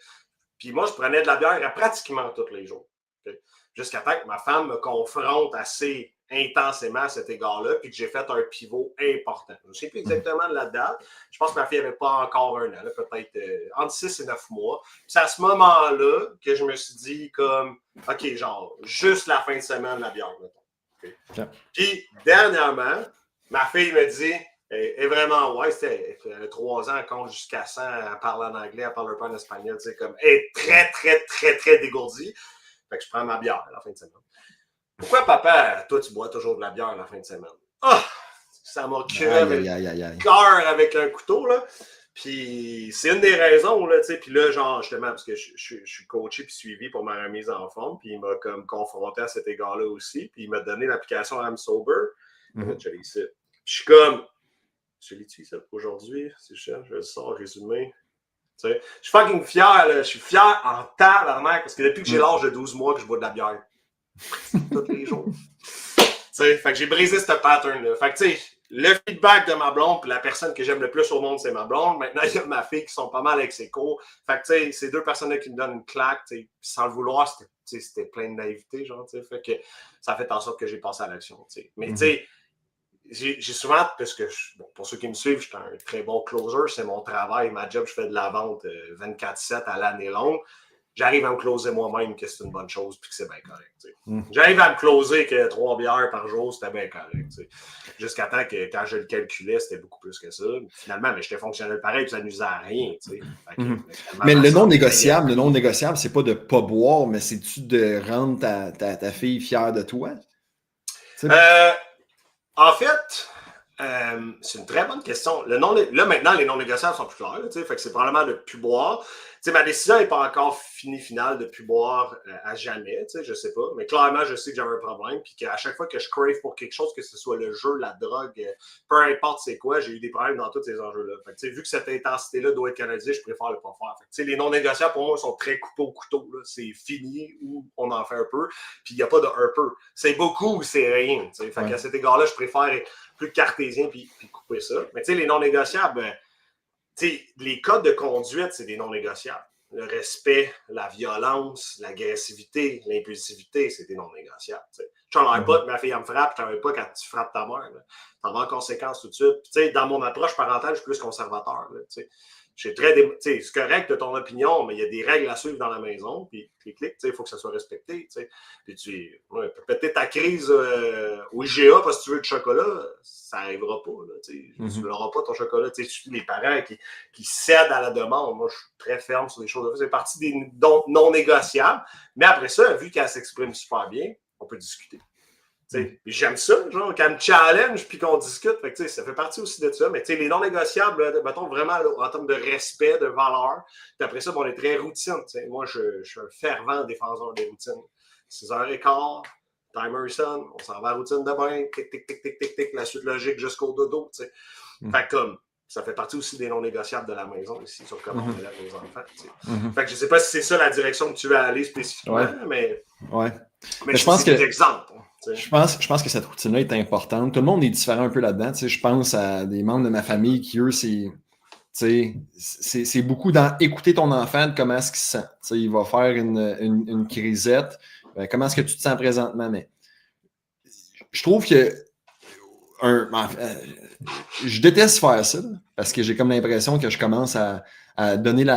Puis moi, je prenais de la bière pratiquement tous les jours. Okay? Jusqu'à temps que ma femme me confronte assez intensément à cet égard-là, puis que j'ai fait un pivot important. Je ne sais plus exactement de la date. Je pense que ma fille n'avait pas encore un an, peut-être entre 6 et 9 mois. Puis c'est à ce moment-là que je me suis dit comme, OK, genre, juste la fin de semaine, la bière, mettons. Okay? Puis, dernièrement, ma fille me dit, elle est vraiment, elle a 3 ans, elle compte jusqu'à 100, elle parle en anglais, elle parle un peu en espagnol, tu sais, comme, elle est très, très, très, très dégourdie. Fait que je prends ma bière à la fin de semaine. Pourquoi, papa, toi, tu bois toujours de la bière à la fin de semaine? Ah! Ça m'a crevé le cœur avec un couteau, là. Puis c'est une des raisons, là, tu sais. Puis là, genre, justement, parce que je suis coaché puis suivi pour ma remise en forme, puis il m'a comme confronté à cet égard-là aussi, puis il m'a donné l'application I'm Sober. Je l'ai ici. Je suis comme, je l'ai-tu ici aujourd'hui? C'est cher, je le sors résumé. Tu sais, je suis fucking fier, là. Je suis fier en tabarnak, parce que depuis que j'ai l'âge de 12 mois que je bois de la bière. Tous les jours. Fait que j'ai brisé ce pattern-là. Fait que tu sais, le feedback de ma blonde, puis la personne que j'aime le plus au monde, c'est ma blonde. Maintenant, il y a ma fille qui sont pas mal avec ses cours. Fait que tu sais, ces deux personnes-là qui me donnent une claque, sans le vouloir, c'était plein de naïveté, genre, tu sais. Fait que ça a fait en sorte que j'ai passé à l'action, tu sais. Mais tu sais, j'ai souvent, parce que pour ceux qui me suivent, je suis un très bon closer, c'est mon travail, ma job, je fais de la vente 24/7 à l'année longue. J'arrive à me closer moi-même que c'est une bonne chose puis que c'est bien correct. J'arrive à me closer que 3 bières par jour, c'était bien correct. Jusqu'à temps que quand je le calculais, c'était beaucoup plus que ça. Finalement, mais j'étais fonctionnel pareil puis ça nuisait à rien. Mais le non négociable, c'est pas de pas boire, mais c'est-tu de rendre ta fille fière de toi? En fait, c'est une très bonne question. Là, maintenant, les non négociables sont plus clairs. Fait que c'est probablement de ne plus boire. Ma décision n'est pas encore finale de ne plus boire à jamais. Je ne sais pas. Mais clairement, je sais que j'avais un problème. Puis qu'à chaque fois que je crave pour quelque chose, que ce soit le jeu, la drogue, peu importe c'est quoi, j'ai eu des problèmes dans tous ces enjeux-là. Vu que cette intensité-là doit être canalisée, je préfère le pas faire. Les non négociables, pour moi, sont très coupés au couteau. Là. C'est fini ou on en fait un peu. Puis il n'y a pas de un peu. C'est beaucoup ou c'est rien. Fait qu'à cet égard-là, je préfère être plus cartésien puis couper ça. Mais les non négociables, les codes de conduite, c'est des non négociables. Le respect, la violence, l'agressivité, l'impulsivité, c'est des non négociables. Je n'en ai pas que ma fille me frappe, je n'en ai pas quand tu frappes ta mère. Tu en vas en conséquence tout de suite. Puis, dans mon approche parentale, je suis plus conservateur. C'est correct de ton opinion, mais il y a des règles à suivre dans la maison. Puis, il faut que ça soit respecté. Puis, tu peux péter ta crise au IGA parce que tu veux du chocolat, ça n'arrivera pas. Tu ne l'auras pas ton chocolat. Les parents qui cèdent à la demande, moi, je suis très ferme sur des choses. C'est partie des non négociables. Mais après ça, vu qu'elle s'exprime super bien, on peut discuter. J'aime ça, genre, qu'elle me challenge puis qu'on discute. Fait que, ça fait partie aussi de ça. Mais les non négociables, mettons vraiment en termes de respect, de valeur. Puis après ça, on est très routine. Moi, je suis un fervent défenseur des routines. 6h15, timer sonne, on s'en va à la routine de bain, tic, tic, tic, tic, tic, tic, la suite logique jusqu'au dodo. Fait comme ça fait partie aussi des non négociables de la maison ici, sur comment on élève nos enfants. Fait que je ne sais pas si c'est ça la direction que tu veux aller spécifiquement, mais je pense que des exemples. Je pense que cette routine-là est importante. Tout le monde est différent un peu là-dedans. Je pense à des membres de ma famille qui, eux, c'est beaucoup dans écouter ton enfant de comment est-ce qu'il se sent. Il va faire une crisette. Comment est-ce que tu te sens présentement? Mais je trouve que je déteste faire ça parce que j'ai comme l'impression que je commence à donner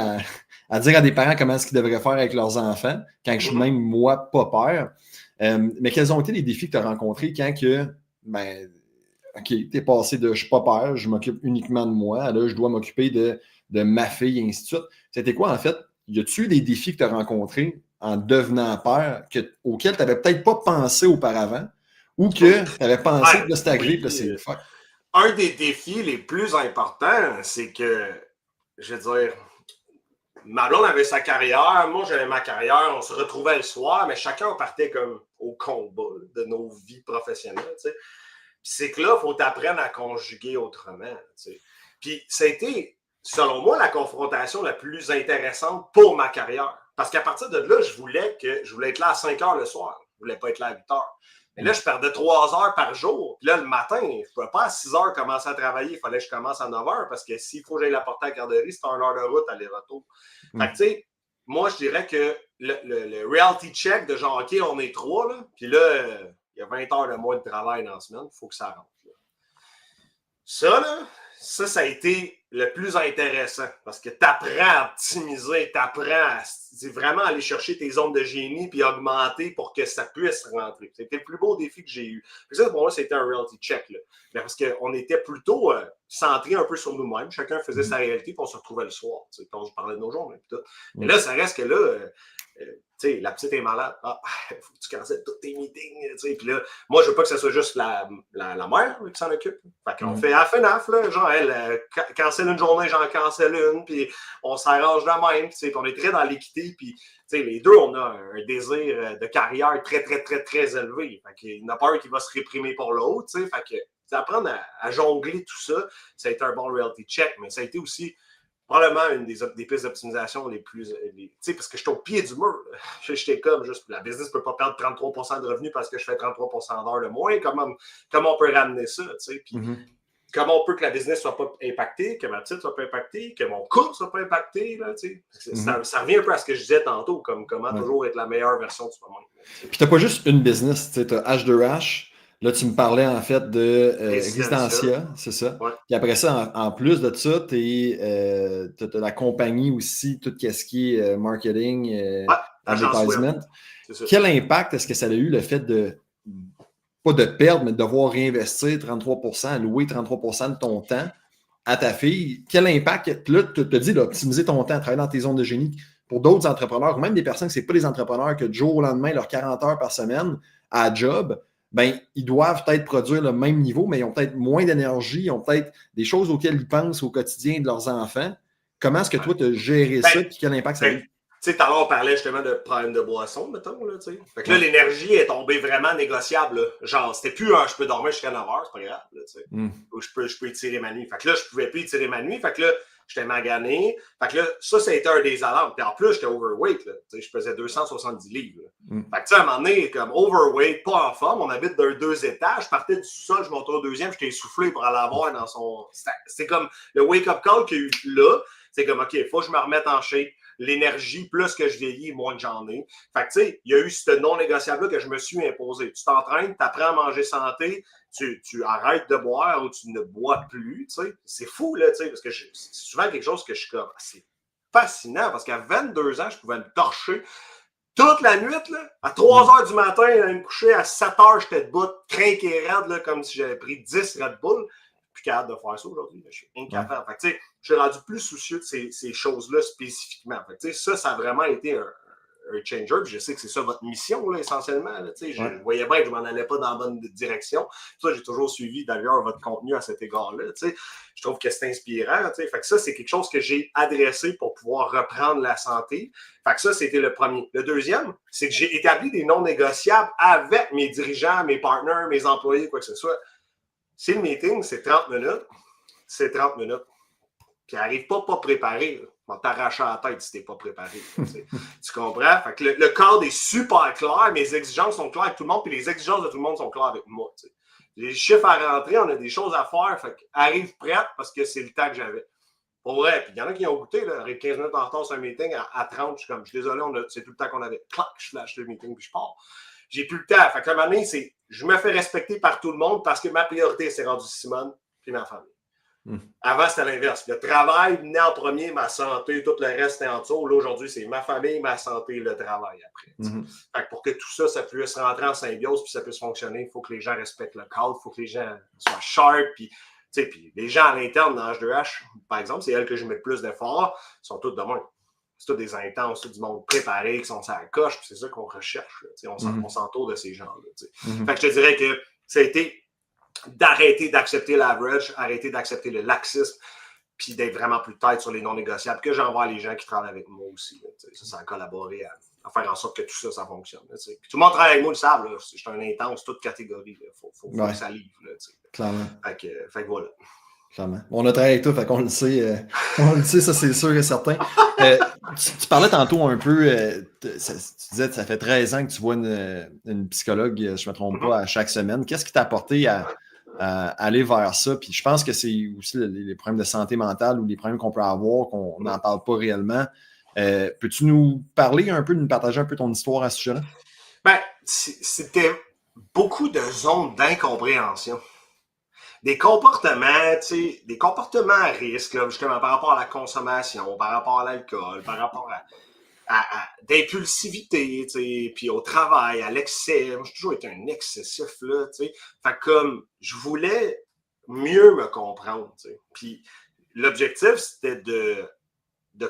à dire à des parents comment est-ce qu'ils devraient faire avec leurs enfants quand je suis même, moi, pas père. Mais quels ont été les défis que tu as rencontrés quand que, OK, tu es passé de je suis pas père, je m'occupe uniquement de moi, là, je dois m'occuper de ma fille, et ainsi de suite. C'était quoi, en fait? Y a-tu eu des défis que tu as rencontrés en devenant père auxquels tu n'avais peut-être pas pensé auparavant ou que tu avais pensé que c'était arrivé, puis c'est fuck? Un des défis les plus importants, c'est que, je veux dire, ma blonde avait sa carrière, moi j'avais ma carrière, on se retrouvait le soir, mais chacun partait comme au combat de nos vies professionnelles. Puis c'est que là, il faut t'apprendre à conjuguer autrement. Puis ça a été selon moi, la confrontation la plus intéressante pour ma carrière. Parce qu'à partir de là, je voulais être là à 5 heures le soir. Je voulais pas être là à 8 heures. Mais là, je perdais 3 heures par jour. Puis là, le matin, je ne pouvais pas à 6 heures commencer à travailler. Il fallait que je commence à 9 heures parce que s'il faut que j'aille la porter à la garderie, c'est 1 heure de route aller-retour. Fait que, tu sais, moi, je dirais que le reality check de genre, OK, on est 3, là, puis là, il y a 20 heures de moins de travail dans la semaine, il faut que ça rentre. Là. Ça a été le plus intéressant parce que tu apprends à optimiser, tu apprends à vraiment aller chercher tes zones de génie puis augmenter pour que ça puisse rentrer. C'était le plus beau défi que j'ai eu. Puis ça, pour moi, c'était un reality check. Là. Parce qu'on était plutôt centré un peu sur nous-mêmes. Chacun faisait sa réalité puis on se retrouvait le soir. Puis on se parlait de nos journées. Mais là, ça reste que là, la petite est malade. Ah, il faut que tu cancelles tous tes meetings. Puis là, moi, je veux pas que ce soit juste la mère qui s'en occupe. Fait qu'on fait half and half. Là, genre, elle cancelle une journée, j'en cancelle une. Puis on s'arrange de même. Puis on est très dans l'équité. Puis les deux, on a un désir de carrière très, très, très, très élevé. Fait qu'il n'y en a pas un qui va se réprimer pour l'autre. Fait que apprendre à jongler tout ça, ça a été un bon reality check. Mais ça a été aussi probablement une des pistes d'optimisation les plus. Parce que j'étais au pied du mur. J'étais comme juste. La business ne peut pas perdre 33% de revenus parce que je fais 33% d'heures de moins. Comment on peut ramener ça? Puis comment on peut que la business ne soit pas impactée, que ma petite ne soit pas impactée, que mon couple ne soit pas impacté? Là, ça revient un peu à ce que je disais tantôt, comme comment toujours être la meilleure version de soi-même. Puis tu n'as pas juste une business, tu as H2H. Là, tu me parlais en fait de Residencia, c'est ça. Ouais. Puis après ça, en plus de ça, tu as la compagnie aussi, tout ce qui est marketing, advertisement. Quel impact est-ce que ça a eu le fait de, pas de perdre, mais de devoir réinvestir 33%, louer 33% de ton temps à ta fille? Quel impact? Puis là, tu te dis d'optimiser ton temps, travailler dans tes zones de génie. Pour d'autres entrepreneurs, ou même des personnes qui ne sont pas des entrepreneurs, que du jour au lendemain, leurs 40 heures par semaine à job, ben, ils doivent peut-être produire le même niveau, mais ils ont peut-être moins d'énergie, ils ont peut-être des choses auxquelles ils pensent au quotidien de leurs enfants. Comment est-ce que toi, tu as géré ça et quel impact ça a eu? Tu sais, tout à l'heure, on parlait justement de problème de boisson, mettons. Là, fait que là, l'énergie est tombée vraiment négociable. Là. Genre, c'était plus un je peux dormir jusqu'à 9 heures, c'est pas grave. Là, ou je peux étirer ma nuit. Fait que là, je pouvais plus étirer ma nuit. Fait que là, j'étais magané. Fait que là, ça a été un des alarmes. Puis en plus, j'étais overweight. Là. Je pesais 270 livres. Fait que tu sais, à un moment donné, comme overweight, pas en forme, on habite d'un 2 étages. Je partais du sol, je montais au deuxième, j'étais essoufflé pour aller avoir dans son. C'est comme le wake-up call qu'il y a eu là. C'est comme, OK, il faut que je me remette en shape. L'énergie, plus que je vieillis, moins que j'en ai. Fait que, tu sais, il y a eu ce non négociable-là que je me suis imposé. Tu t'entraînes, tu apprends à manger santé, tu arrêtes de boire ou tu ne bois plus, tu sais. C'est fou, là, tu sais, parce que c'est souvent quelque chose que je suis comme, c'est fascinant, parce qu'à 22 ans, je pouvais me torcher toute la nuit, là, à 3 heures du matin, aller me coucher, à 7 heures, j'étais debout, crinqué raide, là, comme si j'avais pris 10 Red Bull. Plus capable de faire ça aujourd'hui. Je suis incapable. Fait que, je suis rendu plus soucieux de ces choses-là spécifiquement. Fait que, ça a vraiment été un changer. Puis je sais que c'est ça votre mission, là, essentiellement. Là, je voyais bien que je ne m'en allais pas dans la bonne direction. Ça, j'ai toujours suivi d'ailleurs votre contenu à cet égard-là. Je trouve que c'est inspirant. Fait que ça, c'est quelque chose que j'ai adressé pour pouvoir reprendre la santé. Fait que ça, c'était le premier. Le deuxième, c'est que j'ai établi des non négociables avec mes dirigeants, mes partners, mes employés, quoi que ce soit. Si le meeting, c'est 30 minutes, c'est 30 minutes. Puis, n'arrive pas préparé. On va t'arracher la tête si tu n'es pas préparé. Tu comprends? Fait que le cadre est super clair, mes exigences sont claires avec tout le monde, puis les exigences de tout le monde sont claires avec moi. T'sais. J'ai des chiffres à rentrer, on a des choses à faire. Fait que arrive prête parce que c'est le temps que j'avais. Pour vrai, puis il y en a qui ont goûté, là, arrive 15 minutes en retard sur un meeting, à 30, je suis comme, je suis désolé, c'est tout le temps qu'on avait. Clac, je flash le meeting, puis je pars. J'ai plus le temps. Fait que à un moment donné, je me fais respecter par tout le monde parce que ma priorité, c'est rendu Simone puis ma famille. Avant, c'était l'inverse. Le travail venait en premier, ma santé, tout le reste était en dessous. Là, aujourd'hui, c'est ma famille, ma santé, le travail après. Fait que pour que tout ça puisse rentrer en symbiose puis ça puisse fonctionner, il faut que les gens respectent le cadre, il faut que les gens soient sharp. Puis les gens à l'interne dans H2H, par exemple, c'est elles que je mets le plus d'efforts, sont toutes de même. C'est tout des intenses, tout du monde préparé, qui sont sur la coche, puis c'est ça qu'on recherche. On s'entoure de ces gens-là. Fait que je te dirais que ça a été d'arrêter d'accepter l'average, arrêter d'accepter le laxisme, puis d'être vraiment plus tête sur les non négociables que j'envoie les gens qui travaillent avec moi aussi. Ça a collaboré à faire en sorte que tout ça fonctionne. Puis tout le monde travaille avec moi, le savent. Je suis un intense, toute catégorie. Il faut que ça livre. Clairement. Fait que voilà. Clairement. On a travaillé avec toi, fait qu'on le sait. On le sait, ça c'est sûr et certain. Tu parlais tantôt un peu, tu disais que ça fait 13 ans que tu vois une psychologue, je ne me trompe pas, à chaque semaine. Qu'est-ce qui t'a apporté à aller vers ça? Puis je pense que c'est aussi les problèmes de santé mentale ou les problèmes qu'on peut avoir, qu'on n'en parle pas réellement. Peux-tu nous parler un peu, nous partager un peu ton histoire à ce sujet-là? Ben, c'était beaucoup de zones d'incompréhension. Des comportements, tu sais, des comportements à risque, là, justement, par rapport à la consommation, par rapport à l'alcool, par rapport d'impulsivité, tu sais, puis au travail, à l'excès. Moi, j'ai toujours été un excessif, là, tu sais. Fait que comme, je voulais mieux me comprendre, tu sais. Puis l'objectif, c'était de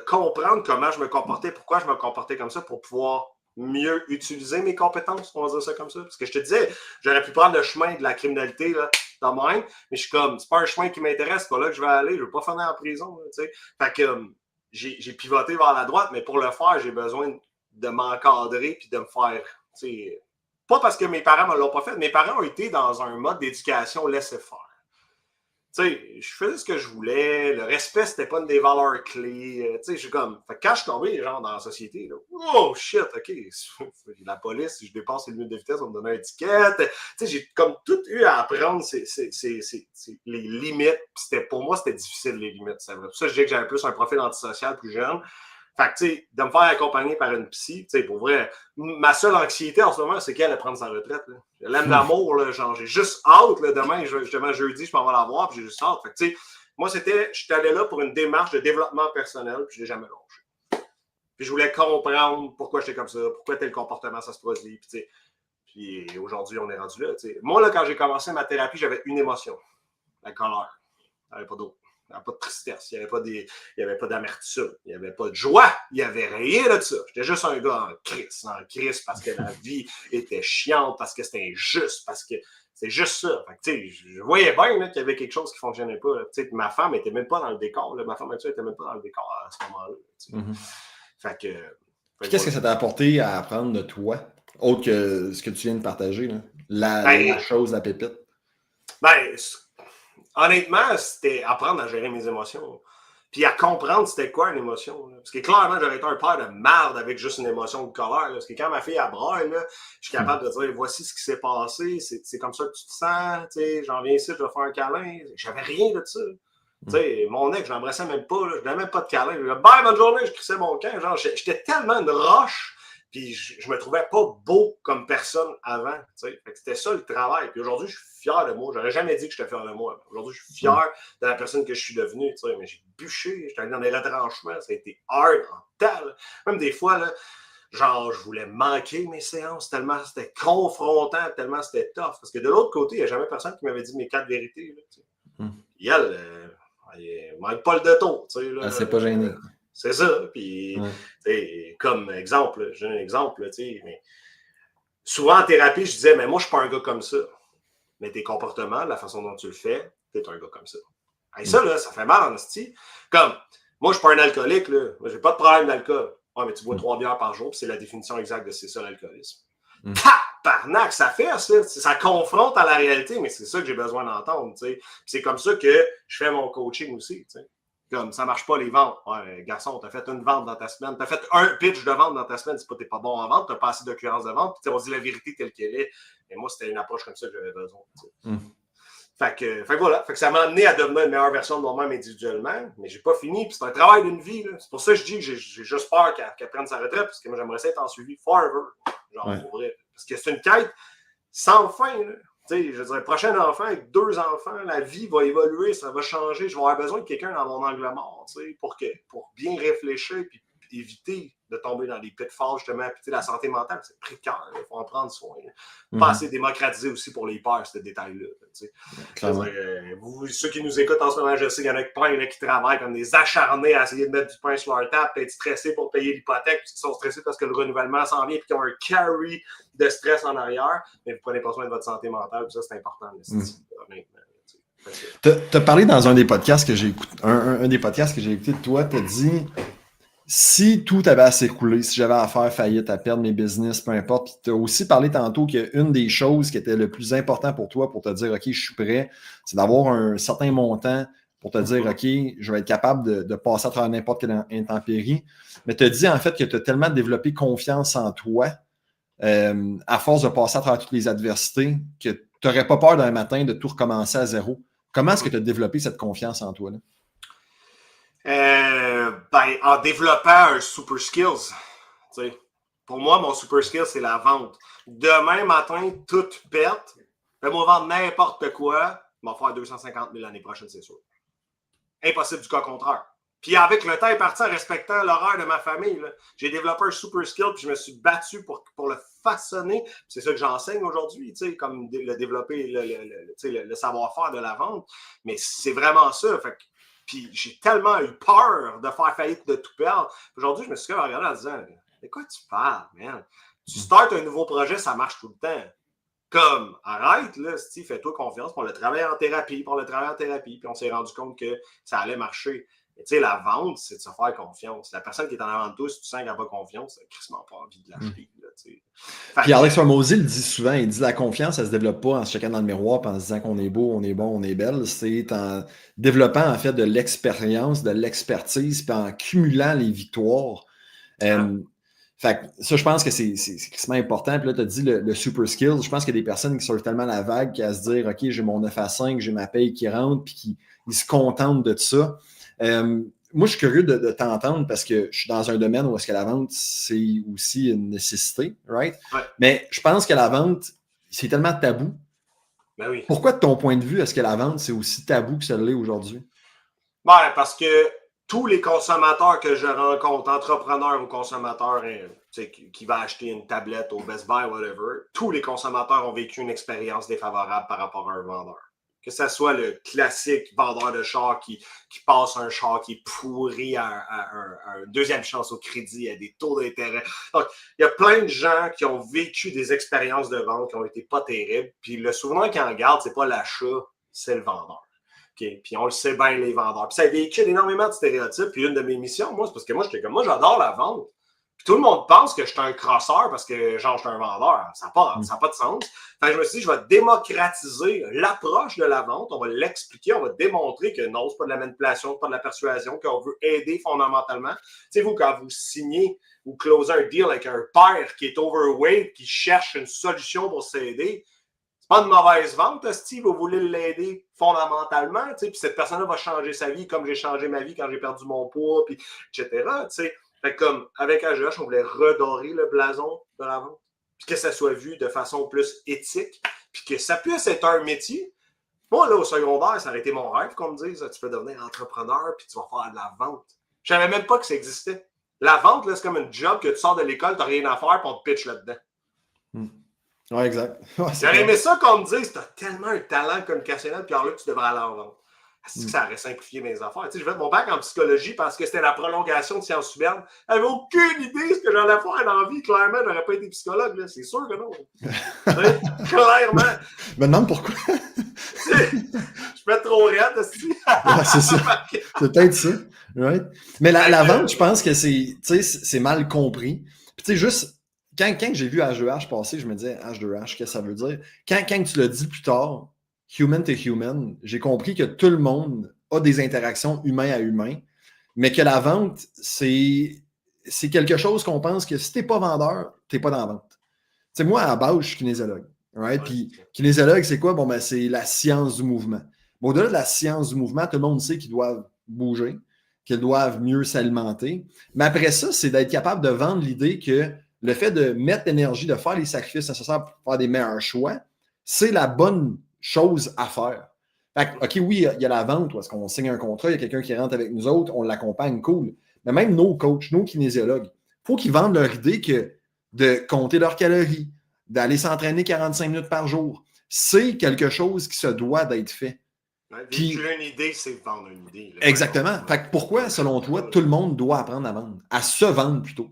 comprendre comment je me comportais, pourquoi je me comportais comme ça, pour pouvoir mieux utiliser mes compétences, on va dire ça comme ça. Parce que je te disais, j'aurais pu prendre le chemin de la criminalité, là, dans même, mais je suis comme, c'est pas un chemin qui m'intéresse, c'est pas là que je vais aller, je veux pas finir en prison, là, tu sais. Fait que j'ai pivoté vers la droite, mais pour le faire, j'ai besoin de m'encadrer puis de me faire, tu sais, pas parce que mes parents me l'ont pas fait, mes parents ont été dans un mode d'éducation laissez-faire. Tu sais, je faisais ce que je voulais, le respect, c'était pas une des valeurs clés. Tu sais, je suis comme. Fait que quand je suis tombé, genre, dans la société, là, oh shit, OK, la police, si je dépasse les limites de vitesse, on me donne une étiquette. Tu sais, j'ai comme tout eu à apprendre les limites. Pour moi, c'était difficile, les limites. C'est vrai. Pour ça, je dis que j'avais plus un profil antisocial plus jeune. Fait que, tu sais, de me faire accompagner par une psy, tu sais, pour vrai, ma seule anxiété en ce moment, c'est qu'elle allait prendre sa retraite. Là. Je l'aime d'amour, là, genre, j'ai juste hâte, là, demain, justement, jeudi, je m'en vais la voir, puis j'ai juste hâte. Fait que, tu sais, moi, j'étais allé là pour une démarche de développement personnel, puis je l'ai jamais lâché. Puis je voulais comprendre pourquoi j'étais comme ça, pourquoi tel comportement, ça se produit, puis tu sais, puis aujourd'hui, on est rendu là, tu sais. Moi, là, quand j'ai commencé ma thérapie, j'avais une émotion, la colère. Il n'y avait pas d'autre. Il n'y avait pas de tristesse, il n'y avait pas d'amertume, il n'y avait pas de joie, il n'y avait rien de ça. J'étais juste un gars en crise parce que la vie était chiante, parce que c'était injuste, parce que c'est juste ça. Fait que, je voyais bien là, qu'il y avait quelque chose qui ne fonctionnait pas. Ma femme n'était même pas dans le décor. Là. Ma femme actuelle n'était même pas dans le décor à ce moment-là. Fait que, qu'est-ce que ça t'a apporté à apprendre de toi, autre que ce que tu viens de partager, là? La chose, la pépite? Ben, honnêtement, c'était apprendre à gérer mes émotions. Puis à comprendre c'était quoi une émotion. Là. Parce que clairement, j'aurais été un père de merde avec juste une émotion de colère. Là. Parce que quand ma fille a braille, là, je suis capable de dire voici ce qui s'est passé, c'est comme ça que tu te sens, j'en viens ici, je vais faire un câlin. J'avais rien de ça. Mon ex, je l'embrassais même pas, là, je n'avais même pas de câlin. Je disais bye, bonne journée, je crissais mon camp. Genre, j'étais tellement une roche. Puis je me trouvais pas beau comme personne avant. C'était ça le travail. Puis aujourd'hui, je suis fier de moi. J'aurais jamais dit que j'étais fier de moi. Aujourd'hui, je suis fier de la personne que je suis devenue. Mais j'ai bûché, j'étais allé dans des retranchements. Ça a été hard en tal. Même des fois, là, genre, je voulais manquer mes séances tellement c'était confrontant, tellement c'était tough. Parce que de l'autre côté, il n'y a jamais personne qui m'avait dit mes 4 vérités. Là, Puis elle, manque pas le détour. Elle s'est pas gênée. C'est ça. Puis, comme exemple, j'ai un exemple, mais souvent en thérapie, je disais, mais moi, je suis pas un gars comme ça. Mais tes comportements, la façon dont tu le fais, t'es un gars comme ça. Et ça, là, ça fait mal en esti. Comme, moi, je suis pas un alcoolique, là. Moi, j'ai pas de problème d'alcool. Ouais, mais tu bois 3 bières par jour, puis c'est la définition exacte de c'est ça, l'alcoolisme. Tabarnak, ça fait ça. Ça confronte à la réalité, mais c'est ça que j'ai besoin d'entendre, c'est comme ça que je fais mon coaching aussi, Comme ça marche pas les ventes. Ouais, garçon, t'as fait une vente dans ta semaine. T'as fait un pitch de vente dans ta semaine. C'est pas t'es pas bon en vente. T'as pas assez d'occurrence de vente. Puis on dit la vérité telle qu'elle est. Et moi, c'était une approche comme ça que j'avais besoin. Fait que voilà. Fait que ça m'a amené à devenir une meilleure version de moi-même individuellement. Mais j'ai pas fini. Puis c'est un travail d'une vie. Là. C'est pour ça que je dis que j'ai juste peur qu'elle prenne sa retraite. Parce que moi, j'aimerais ça être en suivi forever. Genre, pour vrai. Parce que c'est une quête sans fin. Là. Je dirais, prochain enfant, avec 2 enfants, la vie va évoluer, ça va changer. Je vais avoir besoin de quelqu'un dans mon angle mort, pour bien réfléchir et éviter de tomber dans des pitfalls, justement. Puis, la santé mentale, c'est précaire, il faut en prendre soin. Pas assez démocratisé aussi pour les pères, ce détail-là. Ceux qui nous écoutent en ce moment, je sais qu'il y en a plein là, qui travaillent comme des acharnés à essayer de mettre du pain sur leur table, être stressés pour payer l'hypothèque, puis qu'ils sont stressés parce que le renouvellement s'en vient, puis qu'ils ont un carry de stress en arrière, mais vous prenez pas soin de votre santé mentale, puis ça, c'est important. Tu as parlé dans un des podcasts que j'ai écouté, un des podcasts que j'ai écouté de toi, tu as dit si tout avait à s'écouler, si j'avais à faire faillite, à perdre mes business, peu importe, puis tu as aussi parlé tantôt qu'une des choses qui était le plus important pour toi pour te dire OK, je suis prêt, c'est d'avoir un certain montant pour te dire, OK, je vais être capable de passer à travers n'importe quelle intempérie. Mais tu as dit en fait que tu as tellement développé confiance en toi à force de passer à travers toutes les adversités que tu n'aurais pas peur d'un matin de tout recommencer à zéro. Comment est-ce que tu as développé cette confiance en toi? Là? En développant un super skills. T'sais. Pour moi, mon super skill, c'est la vente. Demain matin, tout pète. Fais-moi vendre n'importe quoi. Je vais faire 250 000 l'année prochaine, c'est sûr. Impossible du cas contraire. Puis avec le temps est parti en respectant l'horaire de ma famille. Là. J'ai développé un super skill, puis je me suis battu pour le façonner. C'est ça que j'enseigne aujourd'hui, comme le développer, le savoir-faire de la vente. Mais c'est vraiment ça. Fait que, puis j'ai tellement eu peur de faire faillite, de tout perdre. Aujourd'hui, je me suis regardé en disant, de quoi tu parles, man? Tu startes un nouveau projet, ça marche tout le temps. Comme, arrête, là, Steve, fais-toi confiance. Puis on l'a travaillé en thérapie, puis on s'est rendu compte que ça allait marcher. Mais tu sais, la vente, c'est de se faire confiance. La personne qui est en avant de toi, si tu sens qu'elle n'a pas confiance, elle n'a quasiment pas envie de l'acheter. Puis Alex Hormozy le dit souvent, il dit la confiance, elle ne se développe pas en se checkant dans le miroir et en se disant qu'on est beau, on est bon, on est belle. C'est en développant en fait de l'expérience, de l'expertise, puis en cumulant les victoires. Fait que ça, je pense que c'est extrêmement important. Puis là, tu as dit le super skill. Je pense qu'il y a des personnes qui surfent tellement la vague qu'à se dire, OK, j'ai mon 9 à 5, j'ai ma paye qui rentre, puis qui se contentent de ça. Moi, je suis curieux de t'entendre parce que je suis dans un domaine où est-ce que la vente, c'est aussi une nécessité, right? Ouais. Mais je pense que la vente, c'est tellement tabou. Ben oui. Pourquoi, de ton point de vue, est-ce que la vente, c'est aussi tabou que ça l'est aujourd'hui? Ben, parce que tous les consommateurs que je rencontre, entrepreneurs ou consommateurs qui va acheter une tablette au Best Buy, whatever, tous les consommateurs ont vécu une expérience défavorable par rapport à un vendeur. Que ce soit le classique vendeur de char qui passe un char qui est pourri à un deuxième chance au crédit, à des taux d'intérêt. Donc, il y a plein de gens qui ont vécu des expériences de vente qui ont été pas terribles. Puis le souvenir qu'ils en gardent, c'est pas l'achat, c'est le vendeur. Okay. Puis on le sait bien, les vendeurs. Puis ça véhicule énormément de stéréotypes. Puis une de mes missions, moi, c'est parce que moi, j'adore la vente. Puis tout le monde pense que je suis un crosseur parce que, genre, je suis un vendeur. Ça n'a pas de sens. Fait que je me suis dit, je vais démocratiser l'approche de la vente. On va l'expliquer, on va démontrer que non, c'est pas de la manipulation, pas de la persuasion, qu'on veut aider fondamentalement. Tu sais, vous, quand vous signez ou closez un deal avec un père qui est overweight, qui cherche une solution pour s'aider, c'est pas une mauvaise vente, Steve, vous voulez l'aider fondamentalement, tu sais, puis cette personne-là va changer sa vie comme j'ai changé ma vie quand j'ai perdu mon poids, puis etc., tu sais. Fait que comme avec AGH, on voulait redorer le blason de la vente, puis que ça soit vu de façon plus éthique, puis que ça puisse être un métier. Moi, là, au secondaire, ça aurait été mon rêve qu'on me dise, tu peux devenir entrepreneur, puis tu vas faire de la vente. Je savais même pas que ça existait. La vente, là, c'est comme un job que tu sors de l'école, tu n'as rien à faire, puis on te pitch là-dedans. Oui, exact. Ouais, j'aurais aimé ça qu'on me dise, tu as tellement un talent communicationnel, puis alors là, tu devrais aller en vente. Est-ce que ça aurait simplifié mes affaires? Tu sais, j'ai fait mon bac en psychologie parce que c'était la prolongation de sciences humaines. J'avais aucune idée de ce que j'allais faire dans la vie. Clairement, je n'aurais pas été psychologue. Là. C'est sûr que non. Clairement. Je me demande pourquoi. Je peux être trop raide aussi. Ouais, c'est ça. C'est peut-être ça. Right? Mais la vente, je pense que c'est mal compris. Puis tu sais, juste, quand j'ai vu H2H passer, je me disais, H2H, qu'est-ce que ça veut dire? Quand tu l'as dit plus tard, human to human, j'ai compris que tout le monde a des interactions humain à humain, mais que la vente, c'est quelque chose qu'on pense que si tu n'es pas vendeur, tu n'es pas dans la vente. Tu sais, moi, à la base, je suis kinésiologue. Right? Ouais. Puis kinésiologue, c'est quoi? Bon, ben, c'est la science du mouvement. Mais au-delà de la science du mouvement, tout le monde sait qu'ils doivent bouger, qu'ils doivent mieux s'alimenter. Mais après ça, c'est d'être capable de vendre l'idée que le fait de mettre l'énergie, de faire les sacrifices nécessaires pour faire des meilleurs choix, c'est la bonne chose à faire. Fait que, OK, oui, il y a la vente, où est-ce qu'on signe un contrat, il y a quelqu'un qui rentre avec nous autres, on l'accompagne, cool. Mais même nos coachs, nos kinésiologues, il faut qu'ils vendent leur idée que de compter leurs calories, d'aller s'entraîner 45 minutes par jour, c'est quelque chose qui se doit d'être fait. Véhiculer une idée, c'est vendre une idée. Là, exactement. Fait que pourquoi, selon toi, tout le monde doit apprendre à vendre? À se vendre plutôt.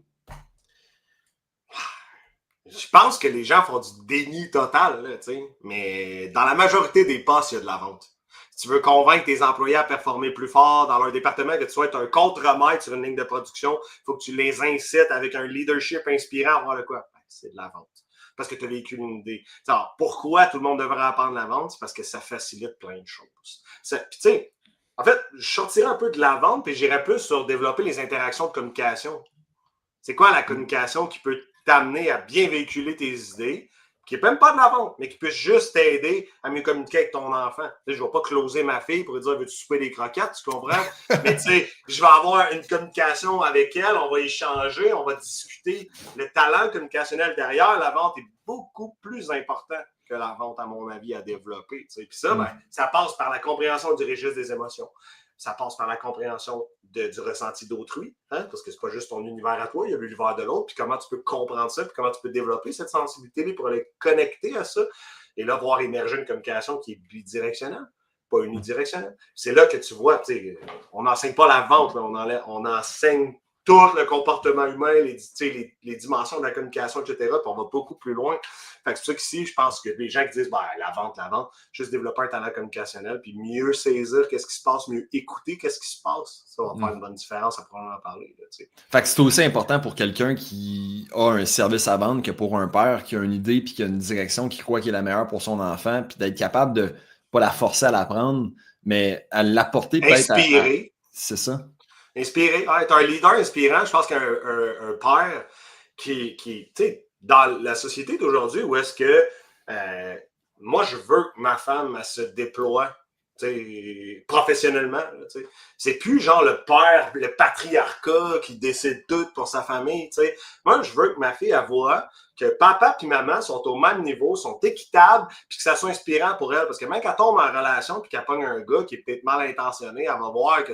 Je pense que les gens font du déni total, là, mais dans la majorité des postes, il y a de la vente. Si tu veux convaincre tes employés à performer plus fort dans leur département, que tu sois un contre-maître sur une ligne de production, il faut que tu les incites avec un leadership inspirant à voir le quoi. C'est de la vente. Parce que tu as véhiculé une idée. Alors, pourquoi tout le monde devrait apprendre la vente? C'est parce que ça facilite plein de choses. Puis tu sais, En fait, je sortirais un peu de la vente et j'irais plus sur développer les interactions de communication. C'est quoi la communication qui peut t'amener à bien véhiculer tes idées, qui n'est même pas de la vente, mais qui peut juste t'aider à mieux communiquer avec ton enfant. Tu sais, je ne vais pas closer ma fille pour lui dire veux-tu souper des croquettes, tu comprends? Mais tu sais, je vais avoir une communication avec elle, on va échanger, on va discuter. Le talent communicationnel derrière la vente est beaucoup plus important que la vente, à mon avis, à développer. Tu sais. Puis ça, ça passe par la compréhension du registre des émotions. Ça passe par la compréhension du ressenti d'autrui, hein, parce que c'est pas juste ton univers à toi, il y a l'univers de l'autre, puis comment tu peux comprendre ça, puis comment tu peux développer cette sensibilité pour aller connecter à ça, et là, voir émerger une communication qui est bidirectionnelle, pas unidirectionnelle. C'est là que tu vois, on n'enseigne pas la vente, là, on enseigne tout le comportement humain, les dimensions de la communication, etc. Puis on va beaucoup plus loin. Fait que c'est pour ça qu'ici, je pense que les gens qui disent la vente, juste développer un talent communicationnel, puis mieux saisir qu'est-ce qui se passe, mieux écouter qu'est-ce qui se passe, ça va faire une bonne différence à pouvoir en parler. Là, fait que c'est aussi important pour quelqu'un qui a un service à vendre que pour un père qui a une idée puis qui a une direction qui croit qu'il est la meilleure pour son enfant, puis d'être capable de pas la forcer à l'apprendre, mais à l'apporter peut-être inspirer. C'est ça. Inspirer. Être un leader inspirant, je pense qu'un père qui tu sais, dans la société d'aujourd'hui, où est-ce que moi, je veux que ma femme elle se déploie professionnellement. C'est plus genre le père, le patriarcat qui décide tout pour sa famille. T'sais. Moi, je veux que ma fille elle voit que papa et maman sont au même niveau, sont équitables, puis que ça soit inspirant pour elle. Parce que même quand elle tombe en relation puis qu'elle pogne un gars qui est peut-être mal intentionné, elle va voir que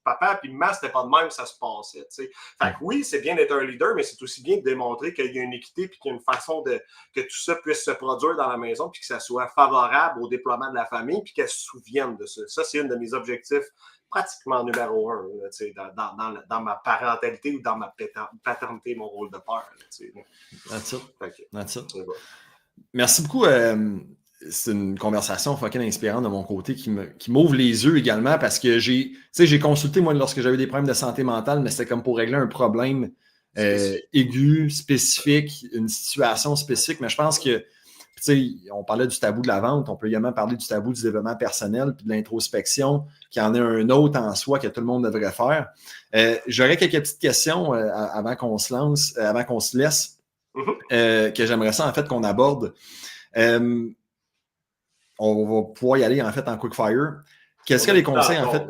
papa et maman, c'était pas de même que ça se passait. T'sais. Fait que oui, c'est bien d'être un leader, mais c'est aussi bien de démontrer qu'il y a une équité puis qu'il y a une façon que tout ça puisse se produire dans la maison puis que ça soit favorable au déploiement de la famille puis qu'elle se souvienne de ça. Ça, c'est un de mes objectifs pratiquement numéro 1 là, dans ma parentalité ou dans ma paternité, mon rôle de père. That's it. Merci beaucoup. C'est une conversation fucking inspirante de mon côté qui m'ouvre les yeux également parce que j'ai consulté, moi, lorsque j'avais des problèmes de santé mentale, mais c'était comme pour régler un problème aigu, spécifique, une situation spécifique. Mais je pense que, on parlait du tabou de la vente, on peut également parler du tabou du développement personnel puis de l'introspection, qui en est un autre en soi que tout le monde devrait faire. J'aurais quelques petites questions avant qu'on se lance, avant qu'on se laisse, que j'aimerais ça, en fait, qu'on aborde. On va pouvoir y aller en fait en quick fire. Quels seraient les conseils en fait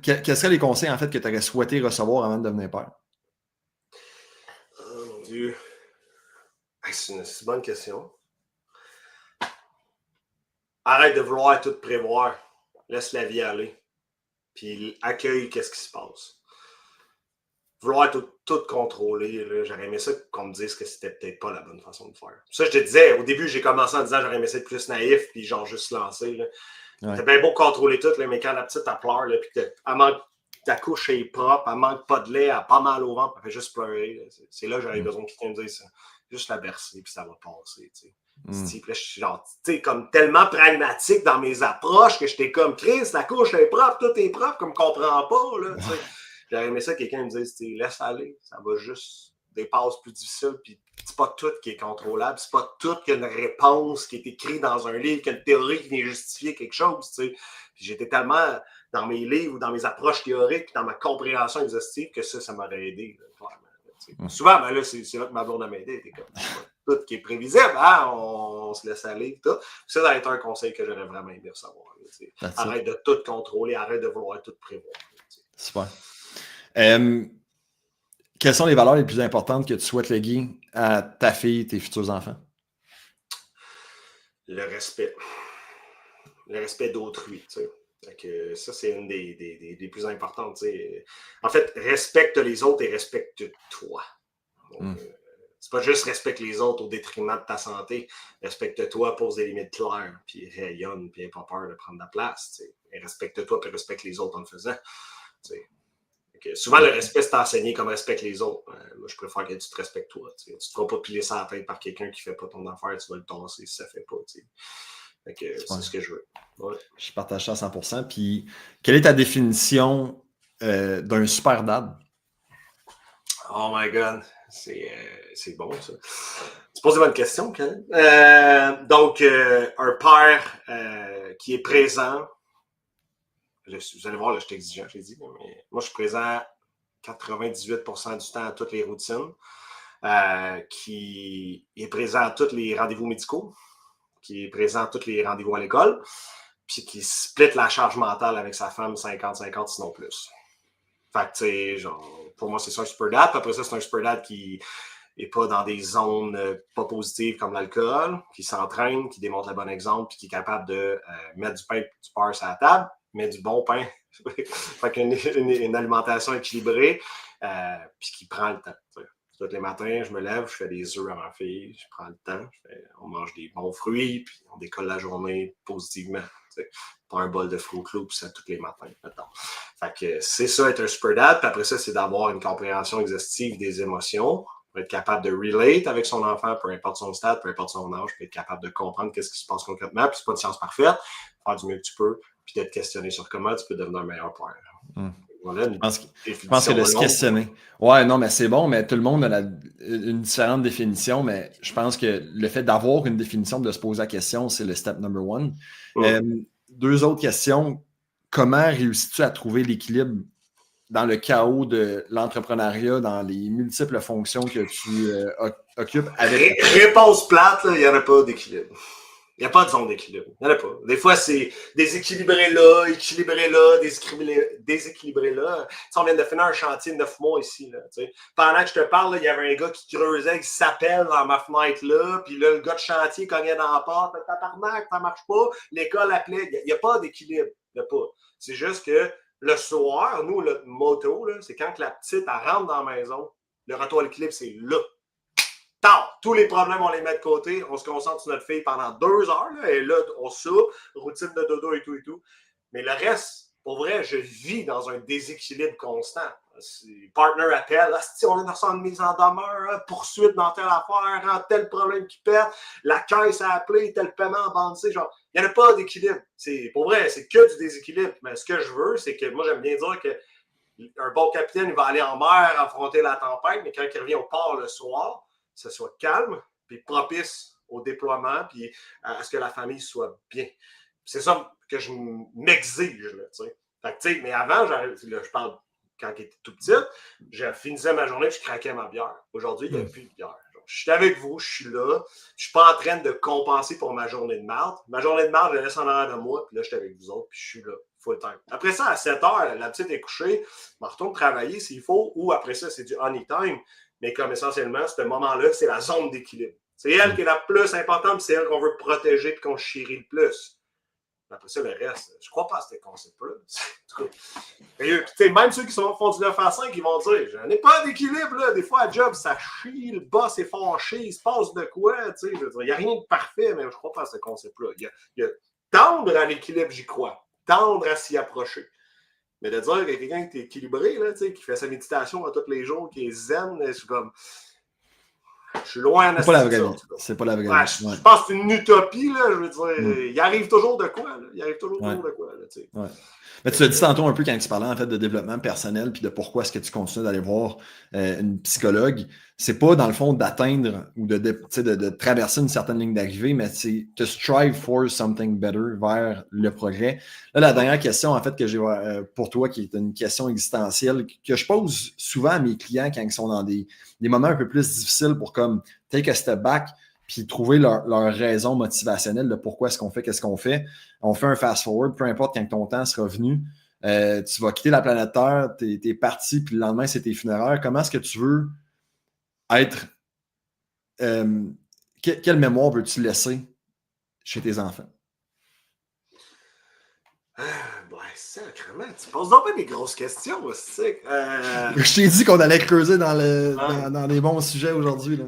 quels seraient les conseils en fait que tu aurais souhaité recevoir avant de devenir père? Oh mon Dieu. C'est une bonne question. Arrête de vouloir tout prévoir. Laisse la vie aller. Puis accueille qu'est-ce qui se passe. Vouloir tout contrôler, là, j'aurais aimé ça qu'on me dise que c'était peut-être pas la bonne façon de faire. Ça, je te disais, au début, j'ai commencé en disant j'aurais aimé ça être plus naïf, puis genre juste lancer. Là. Ouais. T'as bien beau contrôler tout, là, mais quand la petite, elle pleure, là, puis elle manque, ta couche est propre, elle manque pas de lait, elle a pas mal au ventre, elle fait juste pleurer. Là. C'est là que j'aurais besoin que quelqu'un me dise ça. Juste la bercer, puis ça va passer. Tu sais. Puis là, je suis genre, tu sais, comme tellement pragmatique dans mes approches que j'étais comme, Chris, la couche est propre, tout est propre, comme comprends pas, là, tu sais. J'aurais aimé ça que quelqu'un me dise, laisse aller, ça va juste des passes plus difficiles, puis c'est pas tout qui est contrôlable, c'est pas tout qu'il y a une réponse qui est écrite dans un livre, qu'il y a une théorie qui vient justifier quelque chose, tu sais. Puis j'étais tellement dans mes livres ou dans mes approches théoriques, dans ma compréhension exhaustive, que ça m'aurait aidé, là, clairement. Souvent, ben là, c'est là que ma blonde m'a aidé, tout qui est prévisible, hein, on se laisse aller, tout. Ça va être un conseil que j'aurais vraiment aimé recevoir. Là, arrête de tout contrôler, arrête de vouloir tout prévoir. Super. Quelles sont les valeurs les plus importantes que tu souhaites léguer à ta fille et tes futurs enfants? Le respect. Le respect d'autrui, tu sais. Donc, ça, c'est une des plus importantes. Tu sais. En fait, respecte les autres et respecte-toi. Donc, c'est pas juste respecte les autres au détriment de ta santé. Respecte-toi, pose des limites claires, puis rayonne, puis n'aie pas peur de prendre la place. Tu sais. Et respecte-toi, puis respecte les autres en le faisant. Tu sais. Souvent, le respect, c'est enseigné comme respecte les autres. Moi, je préfère que tu te respectes toi. Tu ne te feras pas piler ça à la tête par quelqu'un qui ne fait pas ton affaire, tu vas le tasser si ça ne fait pas. C'est ce que je veux. Ouais. Je partage ça à 100%. Puis, quelle est ta définition d'un super dad? Oh my God! C'est bon, ça. Tu poses une bonne question, Ken. Donc, un père qui est présent, vous allez voir, là, je suis exigeant, j'ai dit, mais moi, je suis présent 98% du temps à toutes les routines, qui est présent à tous les rendez-vous médicaux, qui est présent à tous les rendez-vous à l'école, puis qui split la charge mentale avec sa femme 50-50, sinon plus. Fait que, tu sais, genre, pour moi, c'est ça un super dad. Puis après ça, c'est un super dad qui n'est pas dans des zones pas positives comme l'alcool, qui s'entraîne, qui démontre le bon exemple, puis qui est capable de mettre du pain et du beurre sur la table, mais du bon pain. Fait qu'une alimentation équilibrée, puis qui prend le temps. T'sais. Tous les matins, je me lève, je fais des œufs à ma fille, je prends le temps, on mange des bons fruits, puis on décolle la journée positivement. T'sais. Pas un bol de Fruit Loops tous les matins, maintenant. Fait que c'est ça, être un super dad. Puis après ça, c'est d'avoir une compréhension exhaustive des émotions, pour être capable de relate avec son enfant, peu importe son stade, peu importe son âge, puis être capable de comprendre qu'est-ce qui se passe concrètement. Puis c'est pas une science parfaite, faire du mieux que tu peux, puis d'être questionné sur comment tu peux devenir un meilleur père. Voilà, je pense que de se questionner. Ouais, non, mais c'est bon, mais tout le monde a une différente définition, mais je pense que le fait d'avoir une définition, de se poser la question, c'est le step number one. Deux autres questions. Comment réussis-tu à trouver l'équilibre dans le chaos de l'entrepreneuriat, dans les multiples fonctions que tu occupes avec... Réponse plate, il n'y en a pas d'équilibre. Il n'y a pas de zone d'équilibre. Il n'y en a pas. Des fois, c'est déséquilibré là, équilibré là, déséquilibré là. Tu sais, on vient de finir un chantier de 9 mois ici. Là, tu sais. Pendant que je te parle, il y avait un gars qui creusait, qui s'appelle dans ma fenêtre là, puis là, le gars de chantier cognait dans la porte. Tabarnak, ça marche pas. L'école appelait. Il n'y a pas d'équilibre. Il n'y a pas. C'est juste que le soir, nous, le motto, là, c'est quand la petite elle rentre dans la maison, le retour à l'équilibre, c'est là. Tous les problèmes, on les met de côté. On se concentre sur notre fille pendant 2 heures. Là, et là, on soupe, routine de dodo et tout et tout. Mais le reste, pour vrai, je vis dans un déséquilibre constant. Partner appelle, on est dans une mise en demeure, poursuite dans telle affaire, tel problème qui pète, la caisse a appelé, tel paiement avancé. Genre, il n'y en a pas d'équilibre. Pour vrai, c'est que du déséquilibre. Mais ce que je veux, c'est que moi, j'aime bien dire qu'un bon capitaine, il va aller en mer affronter la tempête, mais quand il revient au port le soir, ça soit calme, puis propice au déploiement, puis à ce que la famille soit bien. C'est ça que je m'exige, là, tu sais. Fait que, tu sais, mais avant, là, je parle quand il était tout petit, je finissais ma journée et je craquais ma bière. Aujourd'hui, il n'y a plus de bière. Je suis avec vous, je suis là. Je ne suis pas en train de compenser pour ma journée de marde. Ma journée de marde, je la laisse en arrière de moi, puis là, je suis avec vous autres, puis je suis là, full time. Après ça, à 7 heures, la petite est couchée, je me retourne travailler s'il faut, ou après ça, c'est du honey time. Mais comme essentiellement, ce moment-là, c'est la zone d'équilibre. C'est elle qui est la plus importante, c'est elle qu'on veut protéger et qu'on chérit le plus. Après ça, le reste, je crois pas à ce concept-là. Même ceux qui font du 9 à 5, ils vont dire, je n'ai pas d'équilibre, là. Des fois, à job, ça chie, le boss est fâché, il se passe de quoi, il n'y a rien de parfait, mais je crois pas à ce concept-là. Il y a tendre à l'équilibre, j'y crois. Tendre à s'y approcher. Mais de dire que quelqu'un qui est équilibré, là, qui fait sa méditation tous les jours, qui est zen, je suis comme. Je suis loin de ça. C'est pas la vraie vie. Je pense que c'est une utopie, là, je veux dire. Il arrive toujours de quoi, là. Il arrive toujours de quoi, là, tu sais. Ouais. Mais tu l'as dit tantôt un peu quand tu parlais en fait de développement personnel puis de pourquoi est-ce que tu continues d'aller voir une psychologue. C'est pas dans le fond d'atteindre ou de traverser une certaine ligne d'arrivée, mais c'est to strive for something better vers le progrès. Là, la dernière question en fait que j'ai pour toi, qui est une question existentielle que je pose souvent à mes clients quand ils sont dans des moments un peu plus difficiles pour comme take a step back puis trouver leur raison motivationnelle de pourquoi est-ce qu'on fait, qu'est-ce qu'on fait. On fait un fast-forward, peu importe quand ton temps sera venu. Tu vas quitter la planète Terre, t'es parti, puis le lendemain, c'est tes funérailles. Comment est-ce que tu veux être... quelle mémoire veux-tu laisser chez tes enfants? Sacrément, tu poses donc pas des grosses questions, c'est Je t'ai dit qu'on allait creuser dans les bons sujets aujourd'hui, là.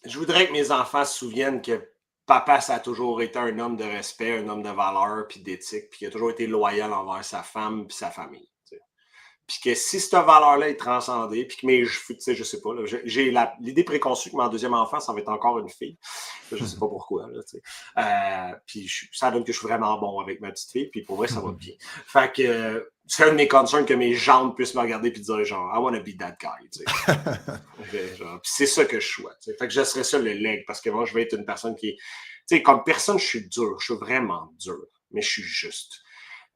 Je voudrais que mes enfants se souviennent que papa, ça a toujours été un homme de respect, un homme de valeur, puis d'éthique, puis qu'il a toujours été loyal envers sa femme et sa famille. T'sais. puis que si cette valeur-là est transcendée, puis que mes cheveux, tu sais, je sais pas, là, j'ai l'idée préconçue que mon deuxième enfant, ça va être encore une fille. Je sais pas pourquoi, là, tu sais. Puis ça donne que je suis vraiment bon avec ma petite fille, puis pour vrai, ça va bien. Fait que c'est un de mes concerns que mes jambes puissent me regarder puis dire genre, I wanna be that guy, tu sais. Puis c'est ça que je souhaite. Fait que je serais ça le leg, parce que moi, je vais être une personne qui est, tu sais, comme personne, je suis dur, je suis vraiment dur, mais je suis juste.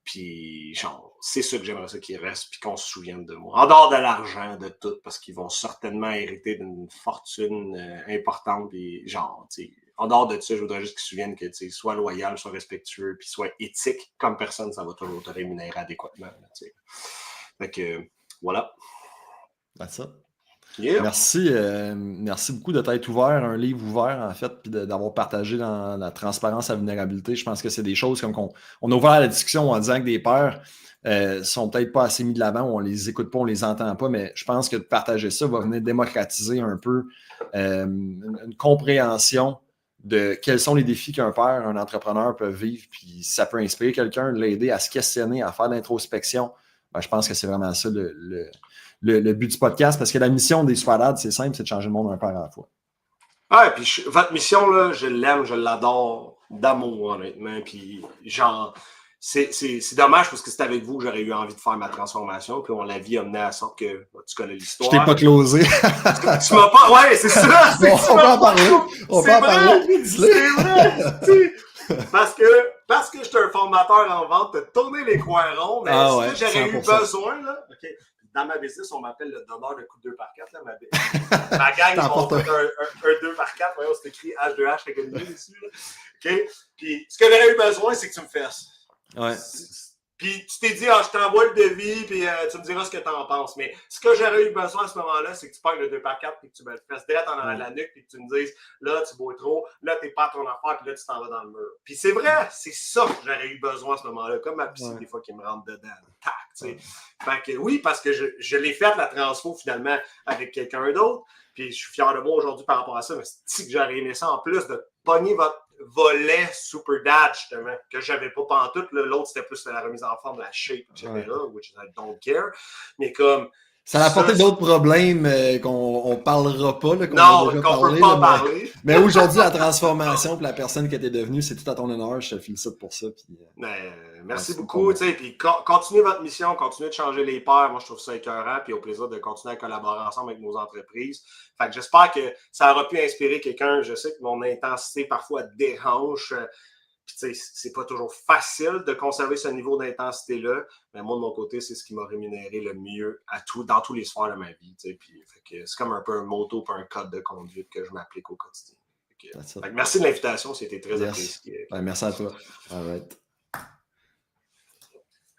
Puis, genre, c'est ça que j'aimerais ça qu'il reste, puis qu'on se souvienne de moi. En dehors de l'argent, de tout, parce qu'ils vont certainement hériter d'une fortune importante, puis genre, tu sais, en dehors de ça, je voudrais juste qu'ils se souviennent que, tu sais, sois loyal, sois respectueux, puis sois éthique comme personne, ça va toujours te rémunérer adéquatement, tu sais. Fait que, voilà. That's it. Yeah. Merci beaucoup de t'être ouvert, un livre ouvert, en fait, puis d'avoir partagé dans la transparence à la vulnérabilité. Je pense que c'est des choses comme on a ouvert la discussion en disant que des peurs sont peut-être pas assez mis de l'avant, ou on les écoute pas, on les entend pas, mais je pense que de partager ça va venir démocratiser un peu une compréhension de quels sont les défis qu'un père, un entrepreneur peut vivre, puis ça peut inspirer quelqu'un, l'aider à se questionner, à faire de l'introspection. Ben, je pense que c'est vraiment ça le but du podcast, parce que la mission des Superdads, c'est simple, c'est de changer le monde un père à la fois. Ouais, puis votre mission, là, je l'aime, je l'adore d'amour, honnêtement. Puis, genre, c'est dommage parce que c'est avec vous que j'aurais eu envie de faire ma transformation. Puis, la vie a mené à ça que tu connais l'histoire. Je t'ai pas closé. Tu m'as pas. Ouais, c'est ça. On peut en parler. On peut en parler. C'est vrai. Parce que je suis un formateur en vente, de tourner les coins ronds, mais si j'aurais eu besoin, là, OK. Dans ma business, on m'appelle le donneur de coups de 2x4. Là, ma gang, ils vont faire un 2x4. Voyons, c'est écrit H2H avec une ligne dessus. Là. OK? Puis, ce que j'aurais eu besoin, c'est que tu me fasses. Ouais. Puis, tu t'es dit, je t'envoie le devis, puis tu me diras ce que tu en penses. Mais ce que j'aurais eu besoin à ce moment-là, c'est que tu pognes le 2x4, puis que tu me le fasses direct en arrière de la nuque, puis que tu me dises, là, tu bois trop, là, t'es pas à ton affaire, puis là, tu t'en vas dans le mur. Puis c'est vrai, c'est ça que j'aurais eu besoin à ce moment-là, comme ma piscine, des fois, qui me rentre dedans. Tac, tu sais. Fait que oui, parce que je l'ai fait, la transfo, finalement, avec quelqu'un d'autre. Puis je suis fier de moi aujourd'hui par rapport à ça, mais c'est que j'aurais aimé ça en plus de pogner votre volet Super Dad, justement, que j'avais pas pantoute. L'autre, c'était plus la remise en forme, la shape, etc., which I don't care. Mais comme... Ça a apporté d'autres problèmes qu'on parlera pas, là, qu'on peut pas parler. Mais aujourd'hui, la transformation pour la personne que tu es devenue, c'est tout à ton honneur. Je te félicite pour ça. Puis, merci beaucoup. Puis continuez votre mission, continuez de changer les pères. Moi, je trouve ça écœurant. Puis au plaisir de continuer à collaborer ensemble avec nos entreprises. Fait que j'espère que ça aura pu inspirer quelqu'un. Je sais que mon intensité parfois dérange. Puis, tu sais, c'est pas toujours facile de conserver ce niveau d'intensité-là, mais moi, de mon côté, c'est ce qui m'a rémunéré le mieux dans tous les sphères de ma vie. Tu sais, puis, c'est comme un peu un motto et un code de conduite que je m'applique au quotidien. Fait que, merci de l'invitation, c'était très apprécié. Merci à toi. All right.